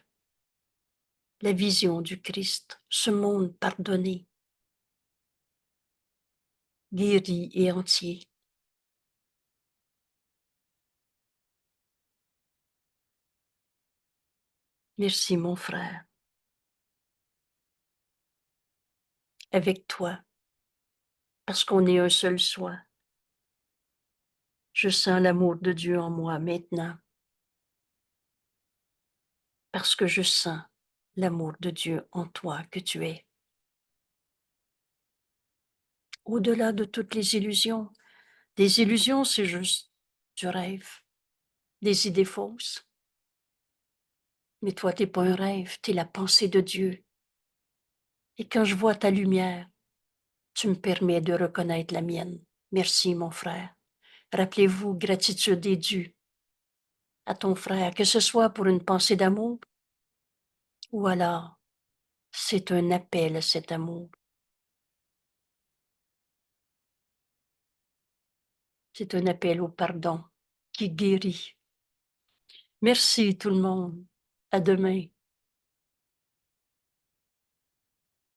la vision du Christ, ce monde pardonné, guéri et entier. Merci, mon frère. Avec toi, parce qu'on est un seul soi. Je sens l'amour de Dieu en moi maintenant, parce que je sens l'amour de Dieu en toi que tu es. Au-delà de toutes les illusions, des illusions, c'est juste du rêve, des idées fausses. Mais toi, t'es pas un rêve, t'es la pensée de Dieu. Et quand je vois ta lumière, tu me permets de reconnaître la mienne. Merci, mon frère. Rappelez-vous, gratitude est due à ton frère, que ce soit pour une pensée d'amour ou alors c'est un appel à cet amour. C'est un appel au pardon qui guérit. Merci tout le monde. À demain.